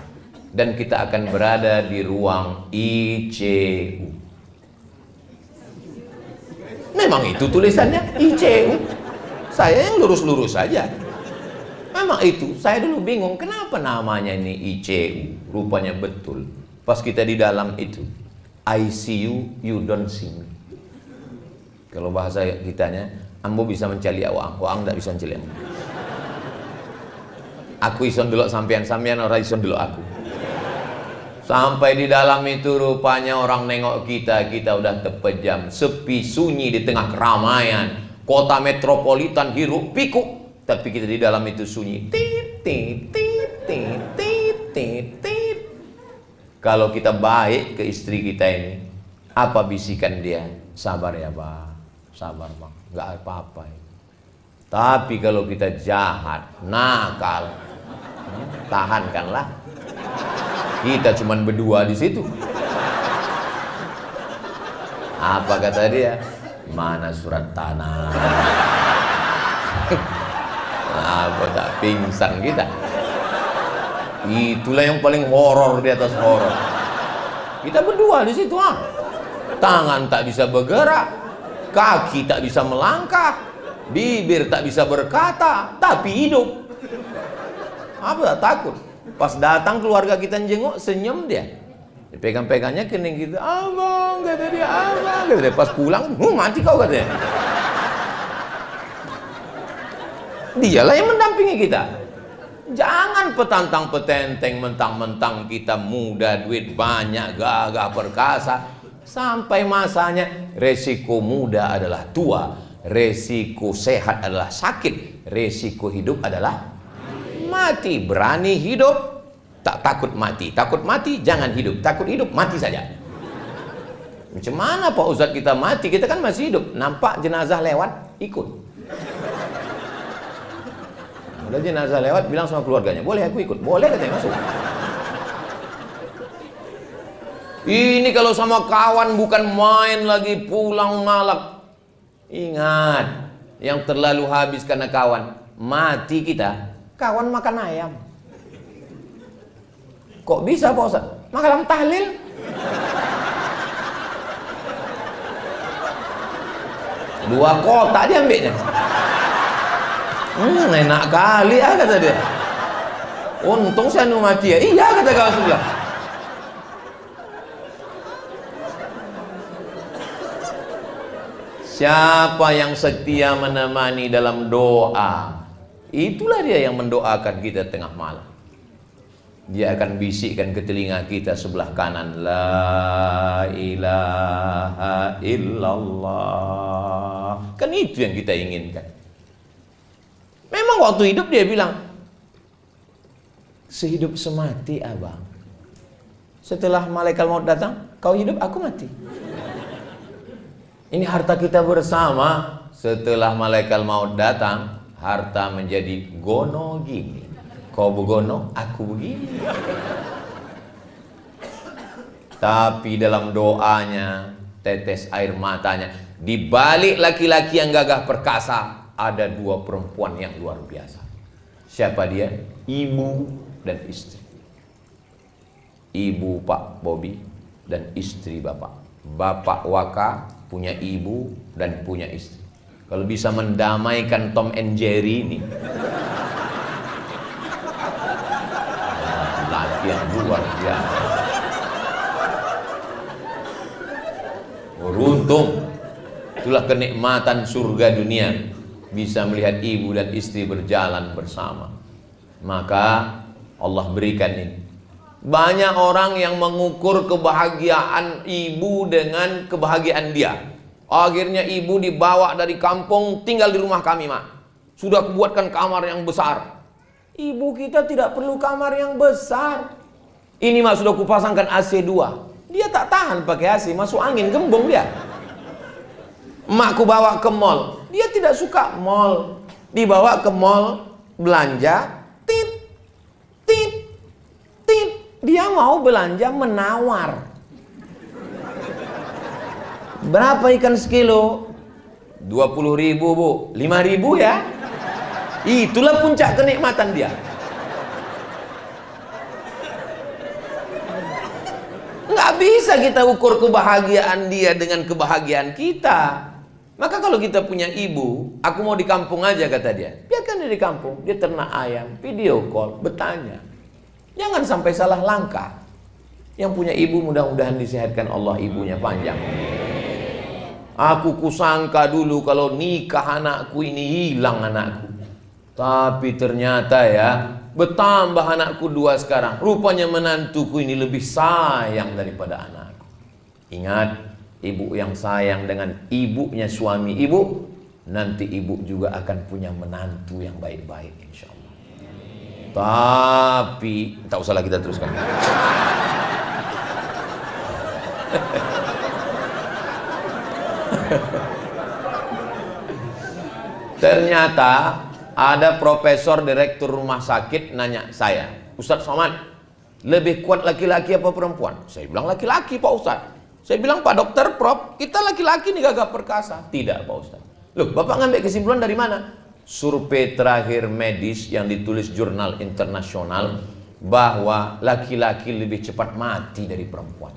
dan kita akan berada di ruang ICU. Memang itu tulisannya ICU. Saya yang lurus-lurus saja. Memang itu. Saya dulu bingung kenapa namanya ini ICU. Rupanya betul. Pas kita di dalam itu, I see you, you don't see me. Kalau bahasa kitanya, ambo bisa mencari awang, awang tak bisa mencari ambo. Aku ison dulu sampean, sampean orang ison dulu aku. Sampai di dalam itu rupanya orang nengok kita, kita udah terpejam, sepi sunyi di tengah keramaian, kota metropolitan hiruk pikuk, tapi kita di dalam itu sunyi. Tit, tit, tit, tit, tit, tit, tit. Kalau kita baik ke istri kita ini, apa bisikan dia? Sabar ya bang, sabar bang, nggak apa-apa. Tapi kalau kita jahat, nakal, tahankanlah. Kita cuman berdua di situ. Apa kata dia? Mana surat tanah? Apa tak pingsan kita? Itulah yang paling horor di atas horor. Kita berdua di situ, ah. Tangan tak bisa bergerak, kaki tak bisa melangkah, bibir tak bisa berkata, tapi hidup. Apa tak takut? Pas datang keluarga kita jenguk, senyum dia. Dipegang-pegangnya kening gitu. Abang, kata dia, abang, kata dia. Pas pulang, mati kau katanya. Dialah yang mendampingi kita. Jangan petantang petenteng, mentang-mentang kita muda, duit banyak, gagah perkasa. Sampai masanya, resiko muda adalah tua, resiko sehat adalah sakit, resiko hidup adalah mati. Berani hidup, tak takut mati. Takut mati, jangan hidup. Takut hidup, mati saja. Macam mana Pak Ustadz kita mati? Kita kan masih hidup. Nampak jenazah lewat, ikut. Udah jenazah lewat, bilang sama keluarganya, boleh aku ikut? Boleh katanya, masuk. Ini kalau sama kawan bukan main lagi, pulang malam. Ingat, yang terlalu habis karena kawan, mati kita. Kawan makan ayam. Kok bisa Pak Ustaz? Makan tahlil. Dua kotak dia ambilnya. Enak kali ah, kata dia. Untung saya mati ya. Iya kata kawan sebelah. Siapa yang setia menemani dalam doa, itulah dia yang mendoakan kita tengah malam. Dia akan bisikkan ke telinga kita sebelah kanan, la ilaha illallah. Kan itu yang kita inginkan. Memang waktu hidup dia bilang, sehidup semati abang. Setelah malaikat maut datang, kau hidup, aku mati. Ini harta kita bersama. Setelah malaikat maut datang, harta menjadi gono gini. Kau begono, aku begini. Tapi dalam doanya, tetes air matanya, di balik laki-laki yang gagah perkasa, ada dua perempuan yang luar biasa. Siapa dia? Ibu dan istri. Ibu Pak Bobi dan istri Bapak. Bapak Waka punya ibu dan punya istri. Kalau bisa mendamaikan Tom and Jerry ini, latihan luar biasa. Beruntung, itulah kenikmatan surga dunia. Bisa melihat ibu dan istri berjalan bersama. Maka Allah berikan ini. Banyak orang yang mengukur kebahagiaan ibu dengan kebahagiaan dia. Akhirnya ibu dibawa dari kampung, tinggal di rumah kami, Mak. Sudah kubuatkan kamar yang besar. Ibu kita tidak perlu kamar yang besar. Ini, Mak, sudah kupasangkan AC 2. Dia tak tahan pakai AC, masuk angin, gembong dia. Emak ku bawa ke mall. Dia tidak suka mall. Dibawa ke mall, belanja, tit, tit, tit. Dia mau belanja menawar. Berapa ikan sekilo? 20.000, Bu. 5.000 ya. Itulah puncak kenikmatan dia. Nggak bisa kita ukur kebahagiaan dia dengan kebahagiaan kita. Maka kalau kita punya ibu, aku mau di kampung aja, kata dia. Biarkan dia di kampung, dia ternak ayam, video call, bertanya. Jangan sampai salah langkah. Yang punya ibu mudah-mudahan disehatkan Allah, ibunya panjang. Aku kusangka dulu kalau nikah anakku ini hilang anakku. Tapi ternyata ya, bertambah anakku 2 sekarang. Rupanya menantuku ini lebih sayang daripada anakku. Ingat, ibu yang sayang dengan ibunya suami ibu, nanti ibu juga akan punya menantu yang baik-baik, insya Allah. Tapi tak usahlah kita teruskan. Ternyata ada profesor direktur rumah sakit nanya saya, Ustadz Somad, lebih kuat laki-laki apa perempuan? Saya bilang laki-laki, Pak Ustadz. Saya bilang, Pak Dokter, Prof, kita laki-laki nih gagah perkasa. Tidak, Pak Ustadz. Loh, Bapak ngambil kesimpulan dari mana? Survei terakhir medis yang ditulis jurnal internasional bahwa laki-laki lebih cepat mati dari perempuan.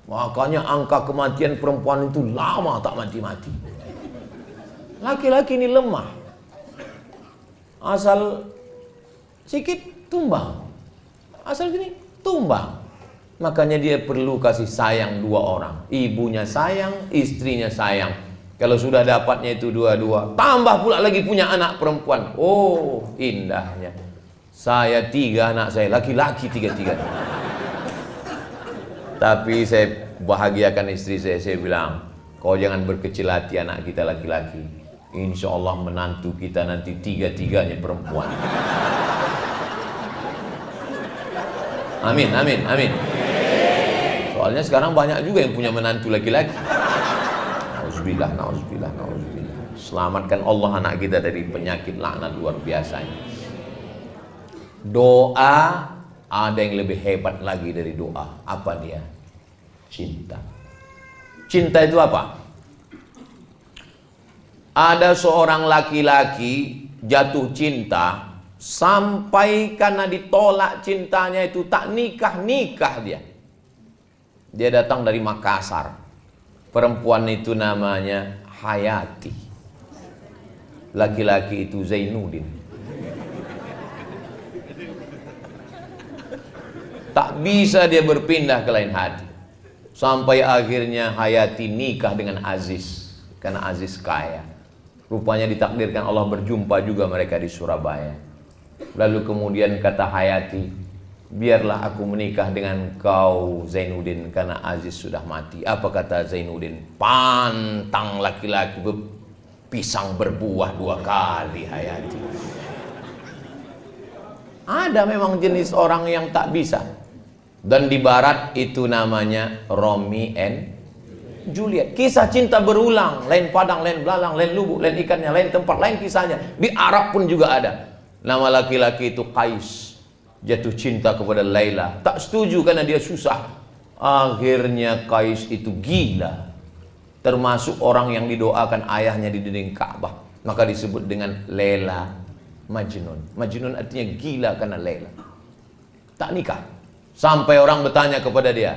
Makanya angka kematian perempuan itu lama tak mati-mati. Laki-laki ini lemah. Asal sikit tumbang. Asal gini tumbang. Makanya dia perlu kasih sayang 2 orang. Ibunya sayang, istrinya sayang. Kalau sudah dapatnya itu 2-2, tambah pula lagi punya anak perempuan. Oh, indahnya. Saya 3 anak saya, laki-laki 3-3. Tapi saya bahagiakan istri saya bilang, kau jangan berkecil hati, anak kita laki-laki. Insya Allah menantu kita nanti 3-3-nya perempuan. Amin, amin, amin. Soalnya sekarang banyak juga yang punya menantu laki-laki. Nauzubillah, nauzubillah, nauzubillah. Selamatkan Allah anak kita dari penyakit laknat luar biasanya. Doa ada yang lebih hebat lagi dari doa. Apa dia? Cinta. Cinta itu apa? Ada seorang laki-laki jatuh cinta sampai karena ditolak cintanya itu tak nikah-nikah dia. Dia datang dari Makassar. Perempuan itu namanya Hayati. Laki-laki itu Zainuddin. Tak bisa dia berpindah ke lain hati. Sampai akhirnya Hayati nikah dengan Aziz. Karena Aziz kaya. Rupanya ditakdirkan Allah berjumpa juga mereka di Surabaya. Lalu kemudian kata Hayati, biarlah aku menikah dengan kau Zainuddin, karena Aziz sudah mati. Apa kata Zainuddin? Pantang laki-laki pisang berbuah 2 kali, Hayati. Ada memang jenis orang yang tak bisa. Dan di barat itu namanya Romeo and Juliet. Kisah cinta berulang, lain padang, lain belalang, lain lubuk, lain ikannya, lain tempat, lain kisahnya. Di Arab pun juga ada. Nama laki-laki itu Qais. Jatuh cinta kepada Laila. Tak setuju karena dia susah. Akhirnya Qais itu gila. Termasuk orang yang didoakan ayahnya di dinding Ka'bah. Maka disebut dengan Laila Majnun. Majnun artinya gila karena Laila. Tak nikah. Sampai orang bertanya kepada dia,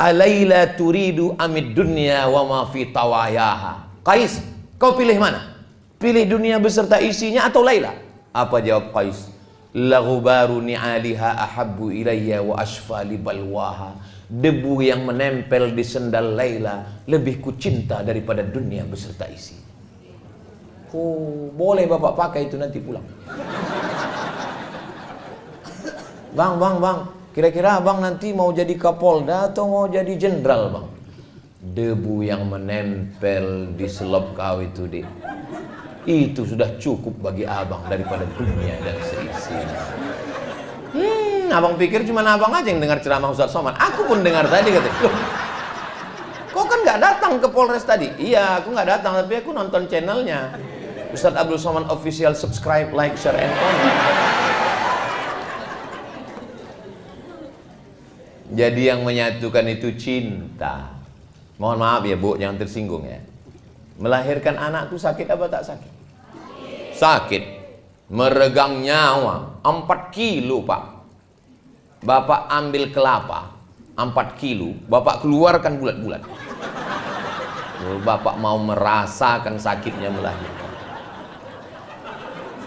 Alaila turidu amid dunya wa ma fi tawayaha. Qais, kau pilih mana? Pilih dunia beserta isinya atau Laila? Apa jawab Qais? Laghubaru ni'aliha ahabbu ilayya wa asfa li balwaha. Debu yang menempel di sendal Laila lebih kucinta daripada dunia beserta isi. Oh, boleh bapak pakai itu nanti pulang. Bang, kira-kira abang nanti mau jadi Kapolda atau mau jadi jenderal, bang? debu yang menempel di selop kau itu, Dik, itu sudah cukup bagi abang daripada dunia dan seisinya. Abang pikir cuma abang aja yang dengar ceramah Ustaz Somad. Aku pun dengar tadi, kata, loh, kau kan nggak datang ke Polres tadi? Iya, aku nggak datang, tapi aku nonton channelnya Ustaz Abdul Somad Official. Subscribe, like, share, and comment. Jadi yang menyatukan itu cinta. Mohon maaf ya Bu, jangan tersinggung ya. Melahirkan anak itu sakit apa tak sakit? Sakit. Meregang nyawa 4 kilo Pak. Bapak ambil kelapa 4 kilo, Bapak keluarkan bulat-bulat. Bapak mau merasakan sakitnya melahirkan.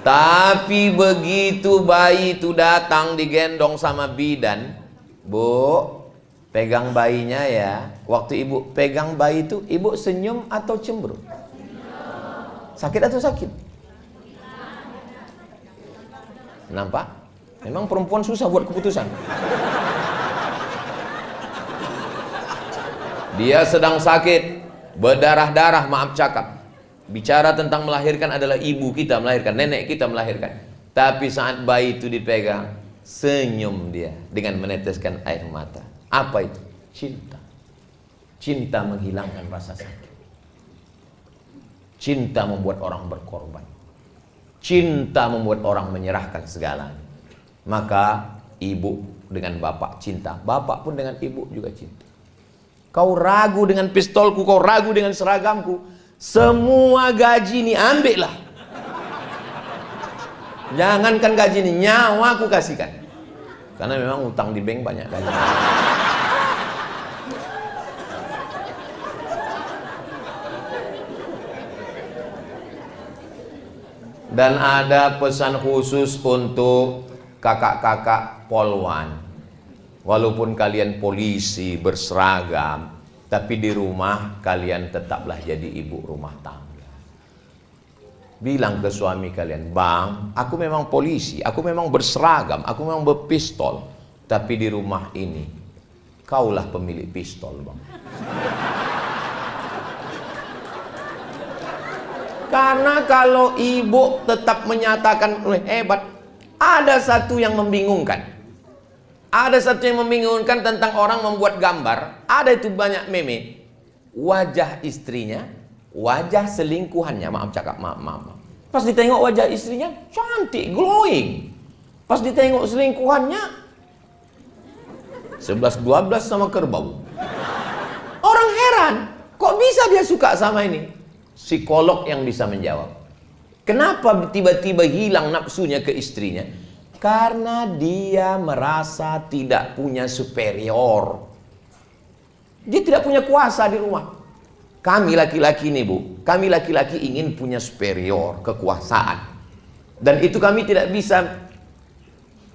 Tapi begitu bayi itu datang digendong sama bidan, Bu, pegang bayinya ya. Waktu ibu pegang bayi itu, ibu senyum atau cemberut? Sakit atau sakit? Nampak? Memang perempuan susah buat keputusan. Dia sedang sakit, berdarah-darah, maaf cakap. Bicara tentang melahirkan adalah ibu kita melahirkan, nenek kita melahirkan. Tapi saat bayi itu dipegang, senyum dia dengan meneteskan air mata. Apa itu? Cinta. Cinta menghilangkan rasa sakit. Cinta membuat orang berkorban. Cinta membuat orang menyerahkan segalanya. Maka ibu dengan bapak cinta, bapak pun dengan ibu juga cinta. Kau ragu dengan pistolku, kau ragu dengan seragamku, semua gaji ini ambillah. Jangankan gaji ini, nyawa aku kasihkan. Karena memang utang di bank banyak kali. Dan ada pesan khusus untuk kakak-kakak polwan. Walaupun kalian polisi berseragam, tapi di rumah kalian tetaplah jadi ibu rumah tangga. Bilang ke suami kalian, Bang, aku memang polisi, aku memang berseragam, aku memang berpistol, tapi di rumah ini kaulah pemilik pistol, Bang. Karena kalau ibu tetap menyatakan hebat, ada satu yang membingungkan. Ada satu yang membingungkan tentang orang membuat gambar. Ada itu banyak meme. Wajah istrinya, wajah selingkuhannya, maaf cakap, maaf. Pas ditengok wajah istrinya, cantik, glowing. Pas ditengok selingkuhannya, 11-12 sama kerbau. Orang heran, kok bisa dia suka sama ini? Psikolog yang bisa menjawab. Kenapa tiba-tiba hilang nafsunya ke istrinya? Karena dia merasa tidak punya superior. Dia tidak punya kuasa di rumah. Kami laki-laki nih Bu, kami laki-laki ingin punya superior, kekuasaan. Dan itu kami tidak bisa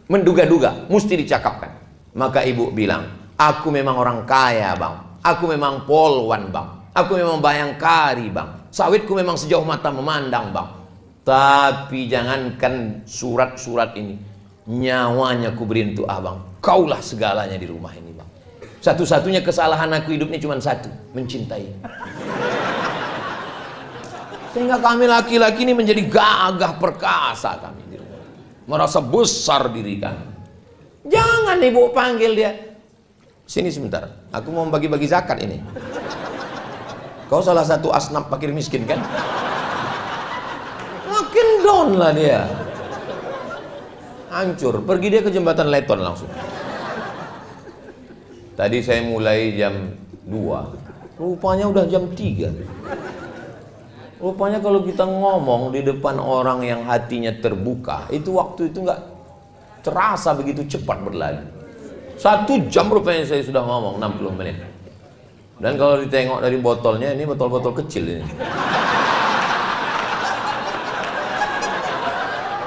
menduga-duga, mesti dicakapkan. Maka ibu bilang, aku memang orang kaya Bang, aku memang polwan Bang, aku memang bayangkari Bang, sawitku memang sejauh mata memandang Bang. Tapi jangankan surat-surat ini, nyawanya ku beri untuk abang. Kaulah segalanya di rumah ini Bang. Satu-satunya kesalahan aku hidupnya cuma satu, mencintai. Sehingga kami laki-laki ini menjadi gagah perkasa kami di rumah. Merasa besar diri kami. Jangan ibu panggil dia, sini sebentar, aku mau bagi-bagi zakat ini. Kau salah satu asnaf fakir miskin kan? Makin down lah dia. Hancur, pergi dia ke jembatan Leton langsung. Tadi saya mulai jam 2, rupanya udah jam 3. Rupanya kalau kita ngomong di depan orang yang hatinya terbuka, itu waktu itu nggak terasa begitu cepat berlalu. 1 jam rupanya saya sudah ngomong 60 menit. Dan kalau ditengok dari botolnya, ini botol-botol kecil ini.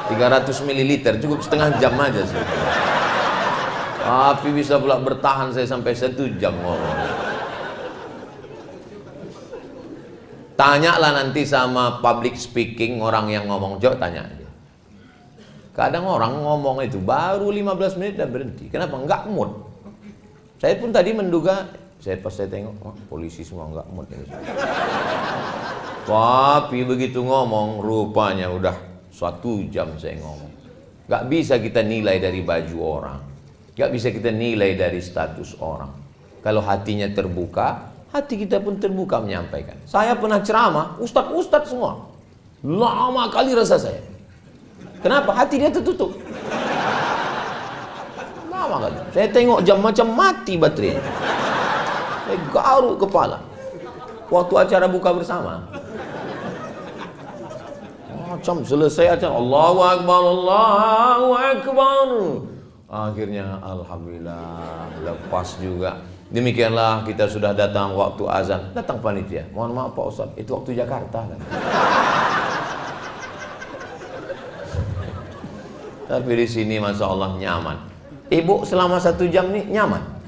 300 ml, cukup setengah jam aja sih. Tapi bisa pula bertahan saya sampai 1 jam ngomong. Tanyalah nanti sama public speaking, orang yang ngomong, jauh tanya aja. Kadang orang ngomong itu baru 15 menit dan berhenti. Kenapa? Enggak mood. Saya pun tadi menduga Pas saya tengok, oh, polisi semua nggak mood ini. Tapi begitu ngomong, rupanya udah 1 jam saya ngomong. Nggak bisa kita nilai dari baju orang, nggak bisa kita nilai dari status orang. Kalau hatinya terbuka, hati kita pun terbuka menyampaikan. Saya pernah ceramah, ustadz semua, lama kali rasa saya. Kenapa? Hati dia tertutup. Lama kali. Saya tengok jam macam mati baterainya. Saya garuk kepala. Waktu acara buka bersama, macam selesai acara, Allahu Akbar, Allahu Akbar. Akhirnya alhamdulillah lepas juga. Demikianlah kita sudah datang waktu azan. Datang panitia. Mohon maaf Pak Ustaz, itu waktu Jakarta kan. Tapi di sini masya Allah nyaman. Ibu selama 1 jam nih nyaman.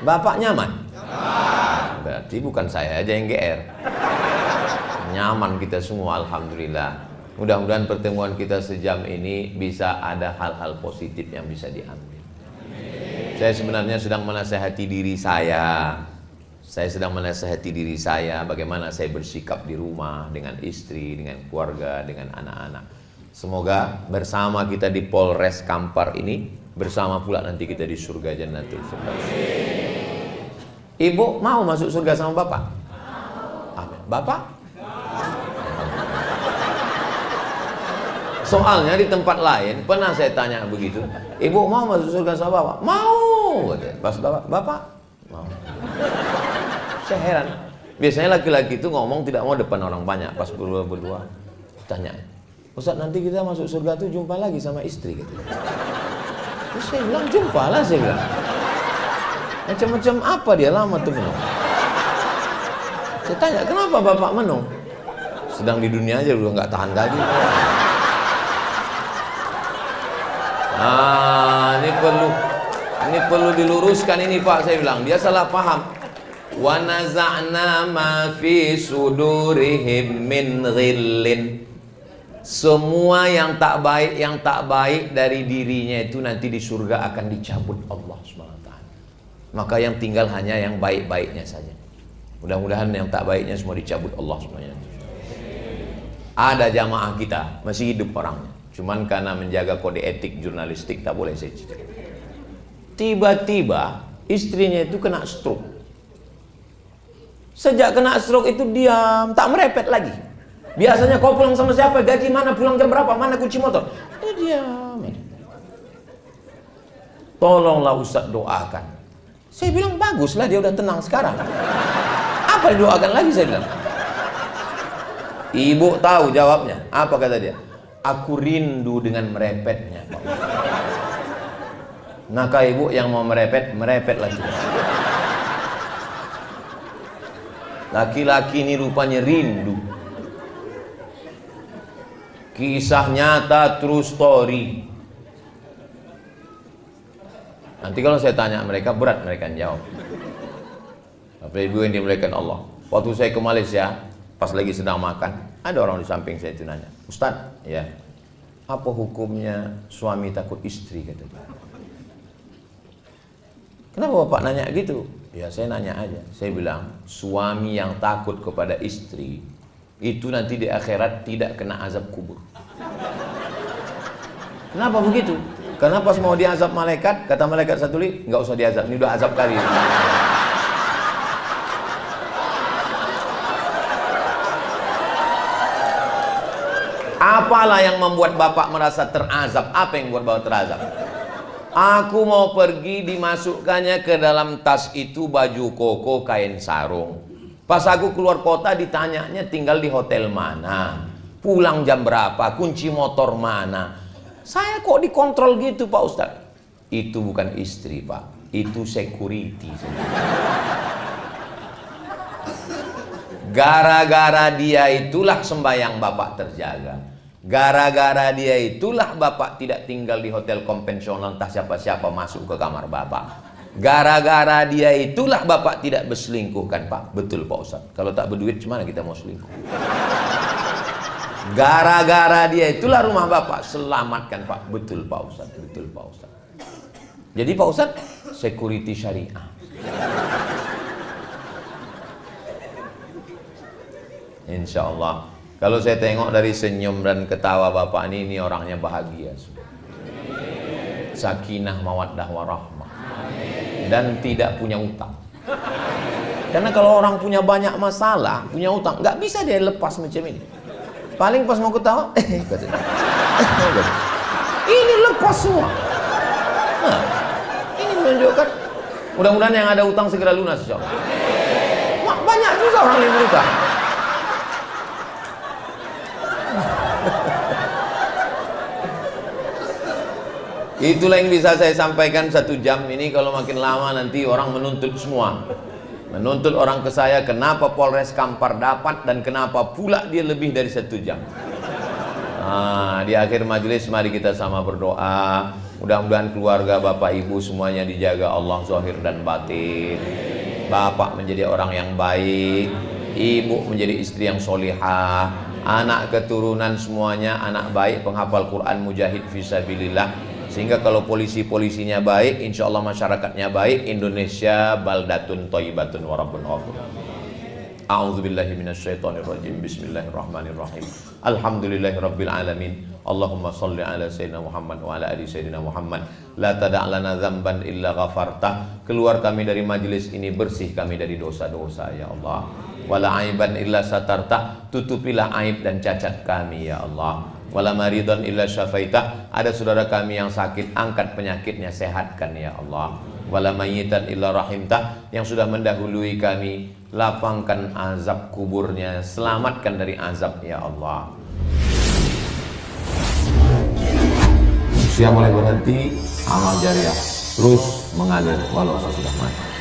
Bapak nyaman. Berarti bukan saya aja yang GR. Nyaman kita semua alhamdulillah. Mudah-mudahan pertemuan kita sejam ini bisa ada hal-hal positif yang bisa diambil. Saya sebenarnya sedang menasihati diri saya. Saya sedang menasihati diri saya bagaimana saya bersikap di rumah dengan istri, dengan keluarga, dengan anak-anak. Semoga bersama kita di Polres Kampar ini, bersama pula nanti kita di surga Jannatul Firdaus. Ibu mau masuk surga sama Bapak? Amin. Bapak? Soalnya di tempat lain pernah saya tanya begitu, ibu mau masuk surga sama Bapak? Mau. Pas Bapak mau. Saya heran. Biasanya laki-laki itu ngomong tidak mau depan orang banyak. Pas berdua tanya, Ustaz nanti kita masuk surga tuh jumpa lagi sama istri gitu. Terus saya bilang jumpa lah, saya bilang. Macam-macam apa dia lama tuh menung. Saya tanya kenapa Bapak menung? Sedang di dunia aja udah nggak tahan lagi. Ini perlu diluruskan ini Pak, saya bilang. Dia salah paham. Wa naza'na ma fi sudurihim min ghillin. Semua yang tak baik dari dirinya itu nanti di surga akan dicabut Allah SWT. Maka yang tinggal hanya yang baik-baiknya saja. Mudah-mudahan yang tak baiknya semua dicabut Allah SWT. Ada jamaah kita masih hidup orangnya, cuman karena menjaga kode etik jurnalistik tak boleh saya cerita. Tiba-tiba istrinya itu kena stroke. Sejak kena stroke itu diam, tak merepet lagi. Biasanya kau pulang sama siapa, gaji mana, pulang jam berapa, mana kunci motor, dia diam. Tolonglah Ustaz doakan. Saya bilang baguslah dia udah tenang sekarang. Apa didoakan lagi, saya bilang. Ibu tahu jawabnya. Apa kata dia? Aku rindu dengan merepetnya, Pak. Maka ibu yang mau merepet, merepet lagi. Laki-laki ini rupanya rindu. Kisah nyata, true story. Nanti kalau saya tanya mereka, berat mereka jawab. Bapak Ibu yang dimuliakan Allah. Waktu saya ke Malaysia, pas lagi sedang makan, ada orang di samping saya itu nanya, Ustaz, ya, apa hukumnya suami takut istri, kata dia. Kenapa Bapak nanya gitu? Ya saya nanya aja. Saya bilang, suami yang takut kepada istri itu nanti di akhirat tidak kena azab kubur. Kenapa begitu? Karena pas mau diazab malaikat, kata malaikat satu lagi, nggak usah diazab, ini udah azab kali. Apalah yang membuat Bapak merasa terazab? Apa yang membuat Bapak terazab? Aku mau pergi, dimasukkannya ke dalam tas itu baju koko, kain sarung. Pas aku keluar kota ditanyanya tinggal di hotel mana, pulang jam berapa, kunci motor mana. Saya kok dikontrol gitu Pak Ustadz? Itu bukan istri Pak, itu security. Gara-gara dia itulah sembahyang Bapak terjaga. Gara-gara dia itulah Bapak tidak tinggal di hotel konvensional, entah siapa-siapa masuk ke kamar Bapak. Gara-gara dia itulah Bapak tidak berselingkuh kan Pak? Betul Pak Ustadz. Kalau tak berduit gimana kita mau selingkuh? Gara-gara dia itulah rumah Bapak selamatkan Pak. Betul Pak Ustadz. Betul Pak Ustadz. Jadi Pak Ustadz, security syariah. Insya Allah. Kalau saya tengok dari senyum dan ketawa bapak ini orangnya bahagia. Sakinah, mawaddah, warahmah. Dan tidak punya utang. Karena kalau orang punya banyak masalah, punya utang, nggak bisa dia lepas macam ini. Paling pas mau ketawa, ini lepas semua. Nah, ini menunjukkan, mudah-mudahan yang ada utang segera lunas, insya Allah. Banyak juga orang yang berutang. Itulah yang bisa saya sampaikan 1 jam ini. Kalau makin lama nanti orang menuntut semua. Menuntut orang ke saya, kenapa Polres Kampar dapat dan kenapa pula dia lebih dari 1 jam. Nah, di akhir majelis mari kita sama berdoa. Mudah-mudahan keluarga Bapak Ibu semuanya dijaga Allah zahir dan batin. Bapak menjadi orang yang baik, ibu menjadi istri yang solihah, anak keturunan semuanya anak baik, penghafal Quran, mujahid fisabilillah. Sehingga kalau polisi-polisinya baik, insya Allah masyarakatnya baik. Indonesia baldatun thayyibatun wa rabbun ghafur. A'udzubillahi minasyaitonirrajim. Bismillahirrahmanirrahim. Alhamdulillahirabbil alamin. Allahumma shalli ala sayyidina Muhammad wa ala ali sayyidina Muhammad. La tada' lana dzamban illa ghafartah. Keluar kami dari majelis ini, bersih kami dari dosa-dosa ya Allah. Wala aiban illa satartah. Tutupilah aib dan cacat kami ya Allah. Wala maridon illa syafaitah. Ada saudara kami yang sakit, angkat penyakitnya, sehatkan ya Allah. Wala mayyitan illa rahimtah. Yang sudah mendahului kami, lapangkan azab kuburnya, selamatkan dari azab ya Allah. Usia mulai berhenti, amal jariah terus mengalir walau sudah mati.